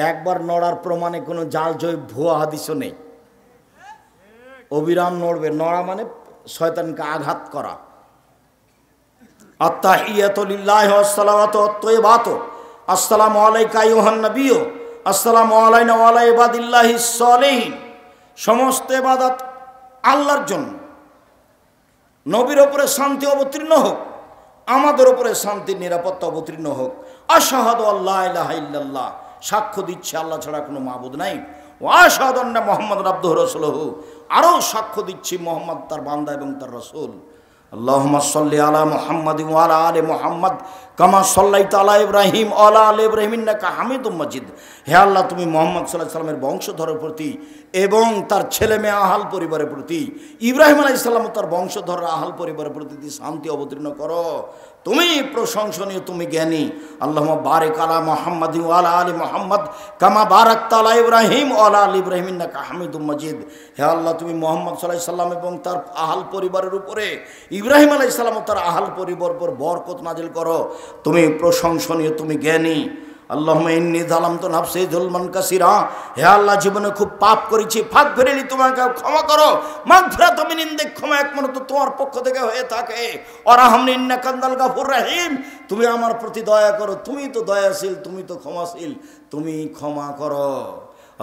একবার নড়ার প্রমাণে কোনো জাল জয় ভুয়া হাদিসও নেই। অবিরাম নড়বে। নড়া মানে শয়তানকে আঘাত করা। আত্তাহিয়াতু লিল্লাহি ওয়াস সালাওয়াতু ওয়াত তাইয়্যিবাতু, আসসালামু আলাইকা আইয়ুহান নাবিয়্যু, আসসালামু আলাইনা ওয়া আলা ইবাদিল্লাহিস সালিহিন। সমস্ত ইবাদত আল্লাহর জন্য। নবীর উপরে শান্তি অবতীর্ণ হোক, আমাদের উপরে শান্তির নিরাপত্তা অবতীর্ণ হোক। আশহাদু আল্লা ইলাহা ইল্লাল্লাহ, সাক্ষ্য দিচ্ছে আল্লাহ ছাড়া কোনো মাবুদ নাই। ওয়া আশহাদু আন্না মুহাম্মাদান আবদুহু ওয়া রাসূলুহু, আরও সাক্ষ্য দিচ্ছি মুহাম্মদ তার বান্দা এবং তার রাসূল। আল্লাহুম্মা সাল্লি আলা মুহাম্মাদিন ওয়া আলা আলি মুহাম্মাদ কামা সাল্লাইতা আলা ইব্রাহিম ওয়া আলা আলি ইব্রাহিম ইন্নাকা হামিদুম মাজিদ। হে আল্লাহ, তুমি মুহাম্মদ সাল্লাল্লাহু আলাইহি সাল্লামের বংশধরের প্রতি এবং তার ছেলে মেয়ে আহাল পরিবারের প্রতি, ইব্রাহিম আলাইহিস সালাম তার বংশধর আহাল পরিবারের প্রতি শান্তি অবতীর্ণ করো। তুমি প্রশংসনীয়, তুমি জ্ঞানী। আল্লাহুম্মা বারিক আলা মুহাম্মাদিন ওয়া আলা আলি মুহাম্মাদ কামা বারাকতা আলা ইব্রাহিম ওয়া আলা আলি ইব্রাহিম ইন্নাকা হামিদুম মাজিদ। হে আল্লাহ, তুমি মুহাম্মদ সাল্লাল্লাহু আলাইহি সাল্লাম এবং তার আহাল পরিবারের উপরে, ইব্রাহিম আলাইহিস সালাম ও তার আহাল পরিবারের উপর বরকত নাজিল করো। তুমি প্রশংসনীয়, তুমি জ্ঞানী। আল্লাহুম্মা ইন্নী যালামতু নাফসি যুলমান কাসীরা। হে আল্লাহ, জীবনে খুব পাপ করেছি, ফাগফিরলি, তোমাকে ক্ষমা করো। মাগফিরাতু মিন ইনদিক, ক্ষমা একমাত্র তোমার পক্ষ থেকে হয়ে থাকে। ওয়ারহামনি ইন্নাকা আনতাল গাফুর রহিম, তুমি আমার প্রতি দয়া করো, তুমি তো দয়াশীল, তুমি তো ক্ষমাশীল, তুমি ক্ষমা করো।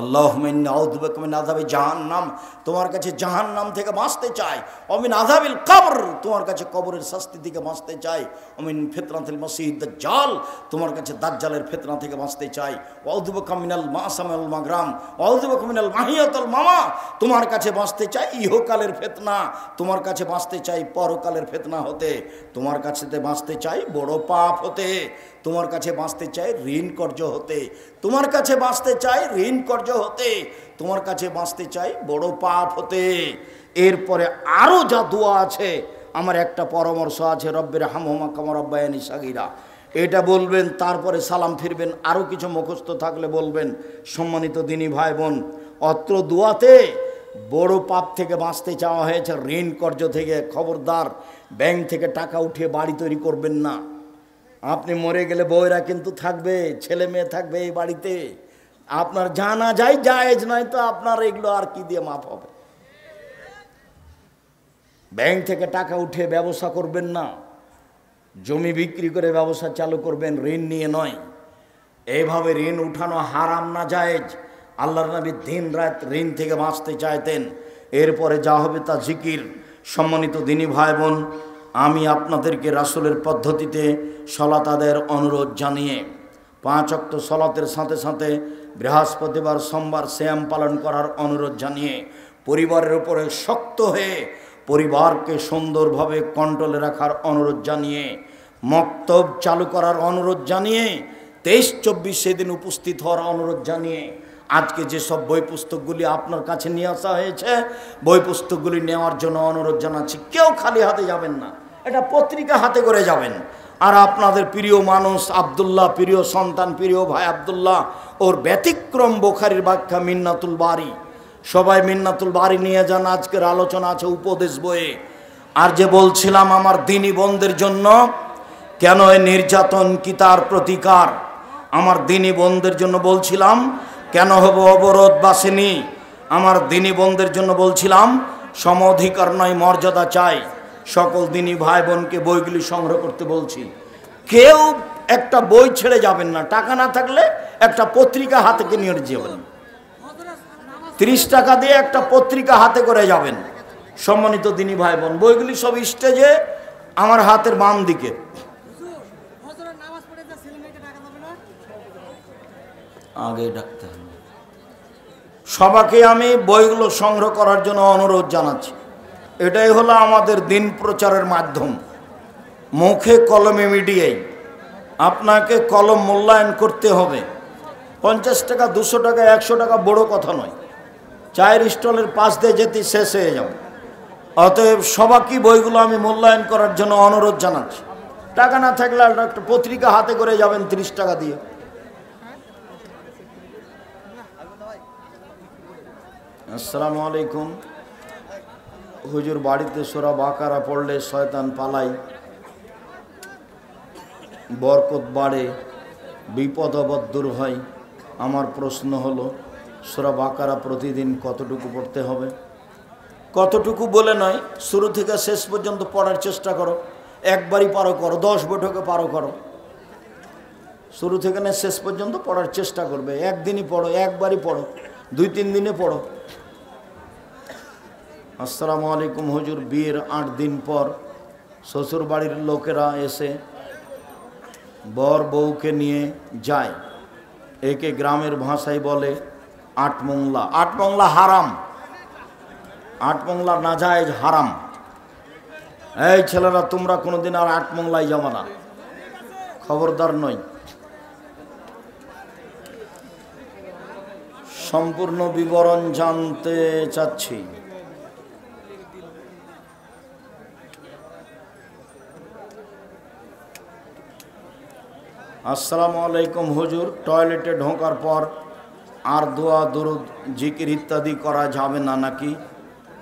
আল্লাহুম্মা ইন্নী আউযু বিকা মিন আযাবি জাহান্নাম, তোমার কাছে জাহান্নাম থেকে বাঁচতে চাই। ওয়া মিন আযাবিল কবর, তোমার কাছে কবরের শাস্তি থেকে বাঁচতে চাই। ওয়া মিন ফিতনাতিল মাসিহিদ দাজ্জাল, তোমার কাছে দাজ্জালের ফিতনা থেকে বাঁচতে চাই। ওয়া আউযু বিকা মিনাল মাসাম ওয়াল মাগরাম, ওয়া আউযু বিকা মিনাল মাহিয়াত ওয়াল মামাত, তোমার কাছে বাঁচতে চাই ইহকালের ফিতনা, তোমার কাছে বাঁচতে চাই পরকালের ফিতনা হতে, তোমার কাছে বাঁচতে চাই বড় পাপ হতে, তোমার কাছে বাঁচতে চাই ঋণ কর্য হতে, তোমার কাছে বাঁচতে চাই ঋণ কর্য হতে, তোমার কাছে বাঁচতে চাই বড় পাপ হতে। এরপরে আরও যা দোয়া আছে, আমার একটা পরামর্শ আছে, রব্বির হামহুমা কামা রাব্বায়ানি সাগীরা, এটা বলবেন, তারপরে সালাম ফিরবেন। আরও কিছু মুখস্থ থাকলে বলবেন। সম্মানিত দিনী ভাই বোন, অত্র দোয়াতে বড় পাপ থেকে বাঁচতে চাওয়া হয়েছে, ঋণ কর্য থেকে। খবরদার, ব্যাংক থেকে টাকা উঠিয়ে বাড়ি তৈরি করবেন না। আপনি মরে গেলে বউরা কিন্তু থাকবে, ছেলে মেয়ে থাকবে এই বাড়িতে, আপনার জানা যায় জায়েজ নয়, তো আপনার এগুলো আর কি দিয়ে মাফ হবে? ব্যাংক থেকে টাকা উঠিয়ে ব্যবসা করবেন না, জমি বিক্রি করে ব্যবসা চালু করবেন, ঋণ নিয়ে নয়। এইভাবে ঋণ উঠানো হারাম না জায়েজ। আল্লাহর নবী দিন রাত ঋণ থেকে বাঁচতে চাইতেন। এরপরে যা হবে তা জিকির। সম্মানিত দিনী ভাই বোন, আমি আপনাদেরকে রাসূলের পদ্ধতিতে সলাত আদায়ের অনুরোধ জানিয়ে 5 ওয়াক্ত সলাতের সাথে সাথে বৃহস্পতিবার সোমবার সিয়াম পালন করার অনুরোধ জানিয়ে, পরিবারের উপরে শক্ত হয়ে পরিবারকে সুন্দরভাবে কন্ট্রোলে রাখার অনুরোধ জানিয়ে, মক্তব চালু করার অনুরোধ জানিয়ে, 23-24 সেদিন উপস্থিত হওয়ার অনুরোধ জানিয়ে, আজকে যেসব বই পুস্তকগুলি আপনার কাছে নিয়ে আসা হয়েছে, বই পুস্তকগুলি নেওয়ার জন্য অনুরোধ জানাচ্ছি। কেউ খালি হাতে যাবেন না, এটা পত্রিকা হাতে করে যাবেন। আর আপনাদের প্রিয় মানুষ আব্দুল্লাহ, প্রিয় সন্তান, প্রিয় ভাই আব্দুল্লাহ, ওর ব্যতিক্রম বুখারীর ব্যাখ্যা মিন্নাতুল বারী, সবাই মিন্নাতুল বারী নিয়ে যান। আজকের আলোচনা আছে উপদেশ বইয়ে। আর যে বলছিলাম আমার দিনী বোনদের জন্য কেন এই নির্যাতন, কি তার প্রতিকার, আমার দিনী বোনদের জন্য বলছিলাম কেন হব অবরোধ বাসিনী, আমার দিনী বোনদের জন্য বলছিলাম সম অধিকার নয় মর্যাদা চাই। সকল দিনী ভাই বোনকে বইগুলি সংগ্রহ করতে বলছি। কেউ একটা বই ছেড়ে যাবেন না, টাকা না থাকলে একটা পত্রিকা হাতে নিয়ে যাবেন। 30 টাকা দিয়ে একটা পত্রিকা হাতে করে যাবেন। সম্মানিত দিনী ভাই বোন, বইগুলি সব স্টেজে আমার হাতের বাম দিকে। আগে ডাকতে হবে। সবাইকে আমি বইগুলো সংগ্রহ করার জন্য অনুরোধ জানাচ্ছি। এটাই হলো আমাদের দিন প্রচারের মাধ্যম, মুখে কলমে মিডিয়ায়। আপনাকে কলম মূল্যায়ন করতে হবে। 50 টাকা, 200 টাকা, 100 টাকা বড় কথা নয়। চায়ের স্টলের পাশ দিয়ে যেতে শেষ হয়ে যাবে। অতএব সবাইকে বইগুলো আমি মূল্যায়ন করার জন্য অনুরোধ জানাচ্ছি। টাকা না থাকলে একটা পত্রিকা হাতে করে যাবেন 30 টাকা দিয়ে। আসসালামু আলাইকুম। হুজুর, বাড়িতে সূরা বাকারা পড়লে শয়তান পালাই, বরকত বাড়ে, বিপদ আপদ দূর হয়। আমার প্রশ্ন হলো, সূরা বাকারা প্রতিদিন কতটুকু পড়তে হবে? কতটুকু বলে নয়, শুরু থেকে শেষ পর্যন্ত পড়ার চেষ্টা করো। একবারই পারো করো, 10 বৈঠকে পারো করো। শুরু থেকে না শেষ পর্যন্ত পড়ার চেষ্টা করবে। একদিনই পড়ো, একবারই পড়ো, 2-3 দিনে পড়ো। আসসালামু আলাইকুম হুজুর, বিয়ের 8 দিন পর শ্বশুর বাড়ির লোকেরা এসে বর বউকে নিয়ে যায়। একে গ্রামের ভাষায় বলে আট মোংলা হারাম, আট মোংলা নাজায়েজ হারাম। এই ছেলেরা, তোমরা কোনোদিন আর আট মোংলায় যাবে না, খবরদার নয়। সম্পূর্ণ বিবরণ জানতে চাচ্ছি। আসসালামু আলাইকুম হুজুর, টয়লেটে ঢোকার পর আর দোয়া দরুদ জিকির ইত্যাদি করা যাবে না নাকি?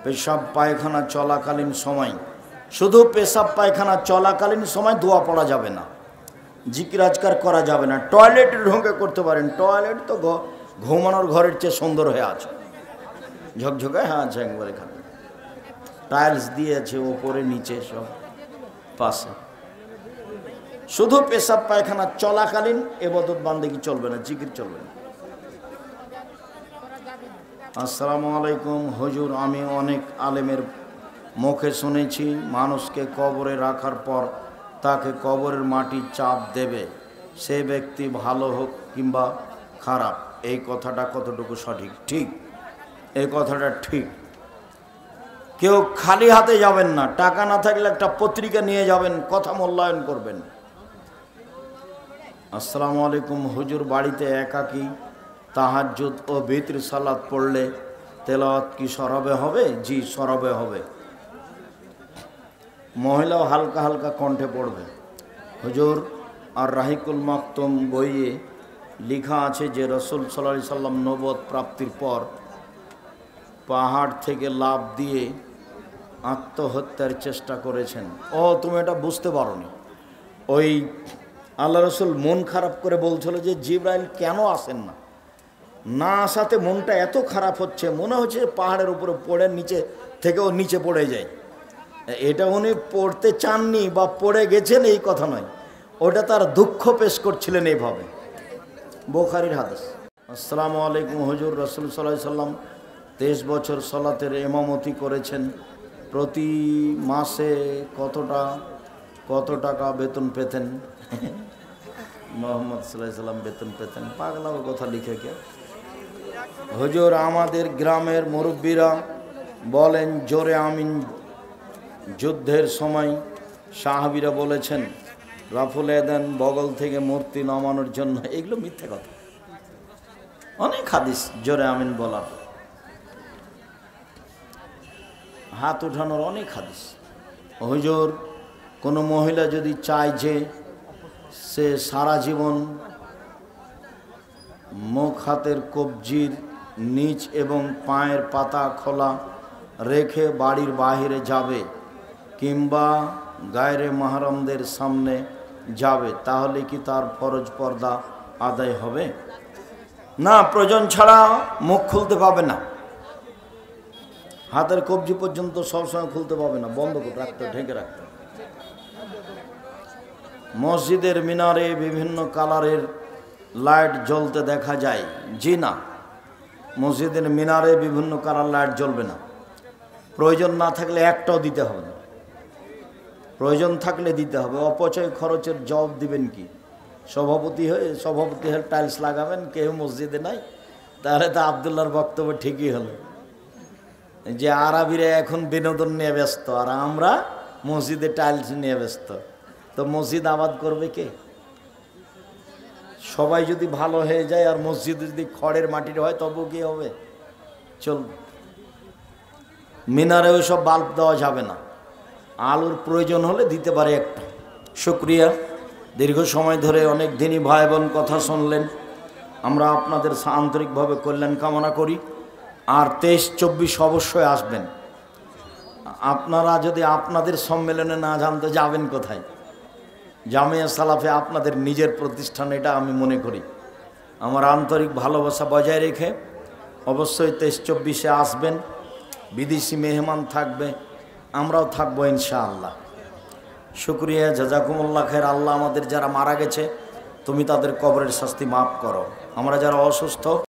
পেশাব পায়খানা চলাকালীন সময়, শুধু পেশাব পায়খানা চলাকালীন সময় দোয়া পড়া যাবে না, জিকির আজকার করা যাবে না। টয়লেটে ঢোকে করতে পারেন, টয়লেট তো ঘুমানোর ঘরের চেয়ে সুন্দর হয়ে আছে, ঝকঝকে হ্যাঁ আছে, একবারে এখানে টাইলস দিয়েছে ওপরে নিচে সব পাশে। শুধু পেশাব পায়খানা চলাকালীন ইবাদত বান্দেগি চলবে না, জিকির চলবে না। আসসালামু আলাইকুম হুজুর, আমি অনেক আলেমের মুখে শুনেছি মানুষকে কবরে রাখার পর তাকে কবরের মাটি চাপ দেবে, সে ব্যক্তি ভালো হোক কিংবা খারাপ, এই কথাটা কতটুকু সঠিক? ঠিক, এই কথাটা ঠিক। কেউ খালি হাতে যাবেন না, টাকা না থাকলে একটা পত্রিকা নিয়ে যাবেন, কথা মূল্যায়ন করবেন। আসসালামু আলাইকুম হুজুর, বাড়িতে একাকী তাহাজ্জুদ ও বিতর সালাত পড়লে তেলাওয়াত কি সরবে হবে? জি, সরবে হবে। মহিলাও হালকা হালকা কণ্ঠে পড়বে। হুজুর, আর রাহিকুল মাকতুম বইয়ে লেখা আছে যে রাসূল সাল্লাল্লাহু আলাইহি সাল্লাম নবুয়ত প্রাপ্তির পর পাহাড় থেকে লাফ দিয়ে আত্মহত্যার চেষ্টা করেছেন। ও, তুমি এটা বুঝতে পারোনি। ওই আল্লাহ রসুল মন খারাপ করে বলছিল যে জিবরাইল কেন আসেন না, না আসাতে মনটা এত খারাপ হচ্ছে, মনে হচ্ছে পাহাড়ের উপরে পড়ে নিচে থেকেও নিচে পড়ে যায়। এটা উনি পড়তে চাননি বা পড়ে গেছেন এই কথা নয়, ওটা তার দুঃখ পেশ করছিলেন এইভাবে। বুখারীর হাদিস। আসসালামু আলাইকুম হুজুর, রাসূল সাল্লাল্লাহু আলাইহি সাল্লাম 23 বছর সালাতের ইমামতি করেছেন, প্রতি মাসে কত টাকা বেতন পেতেন? মোহাম্মদ সাল্লাল্লাহু আলাইহি সাল্লাম বেতন পেতেন? পাগলাও কথা লিখে কে? হুজুর, আমাদের গ্রামের মুরব্বীরা বলেন জোরে আমিন যুদ্ধের সময় সাহাবীরা বলেছেন রাফুল এদেন বগল থেকে মূর্তি নামানোর জন্য। এগুলো মিথ্যে কথা, অনেক হাদিস জোরে আমিন বলার, হাত উঠানোর অনেক হাদিস। হুজুর, কোনো মহিলা যদি চায় যে সে সারা জীবন মুখ হাতের কবজির নিচ এবং পায়ের পাতা খোলা রেখে বাড়ির বাইরে যাবে কিংবা গায়রে মাহরমদের সামনে যাবে, তাহলে কি তার ফরজ পর্দা আদায় হবে? না, প্রয়োজন ছাড়া মুখ খুলতে পাবে না, হাতের কবজি পর্যন্ত সবসময় খুলতে পাবে না, বন্ধ করে রাখতে, ঢেকে রাখতে। মসজিদের মিনারে বিভিন্ন কালারের লাইট জ্বলতে দেখা যায়। জি না, মসজিদের মিনারে বিভিন্ন কালার লাইট জ্বলবে না, প্রয়োজন না থাকলে একটাও দিতে হবে না, প্রয়োজন থাকলে দিতে হবে। অপচয় খরচের জবাব দিবেন কি? সভাপতি হয়ে টাইলস লাগাবেন, কেউ মসজিদে নাই, তাহলে তো আবদুল্লাহর বক্তব্য ঠিকই হলো যে আরবিরা এখন বিনোদন নিয়ে ব্যস্ত আর আমরা মসজিদে টাইলস নিয়ে ব্যস্ত, তো মসজিদ আবাদ করবে কে? সবাই যদি ভালো হয়ে যায় আর মসজিদ যদি খড়ের মাটির হয় তবু কি হবে? চল, মিনারে ওই সব বাল্ব দেওয়া যাবে না, আলোর প্রয়োজন হলে দিতে পারে একটা। শুকরিয়া, দীর্ঘ সময় ধরে অনেক দিনই ভাই বোন কথা শুনলেন, আমরা আপনাদের আন্তরিকভাবে কল্যাণ কামনা করি। আর 23-24 অবশ্যই আসবেন। আপনারা যদি আপনাদের সম্মেলনে না জানতে যাবেন কোথায়? জামিয়া সালাফে আপনাদের নিজের প্রতিষ্ঠান, এটা আমি মনে করি। আমার আন্তরিক ভালোবাসা বজায় রেখে অবশ্যই 23-24-এ আসবেন। বিদেশি মেহমান থাকবে, আমরাও থাকবো ইনশাআল্লাহ। শুকরিয়া, জাযাকুমুল্লাহ খায়র। আল্লাহ আমাদের যারা মারা গেছে তুমি তাদের কবরের শাস্তি মাফ করো। আমরা যারা অসুস্থ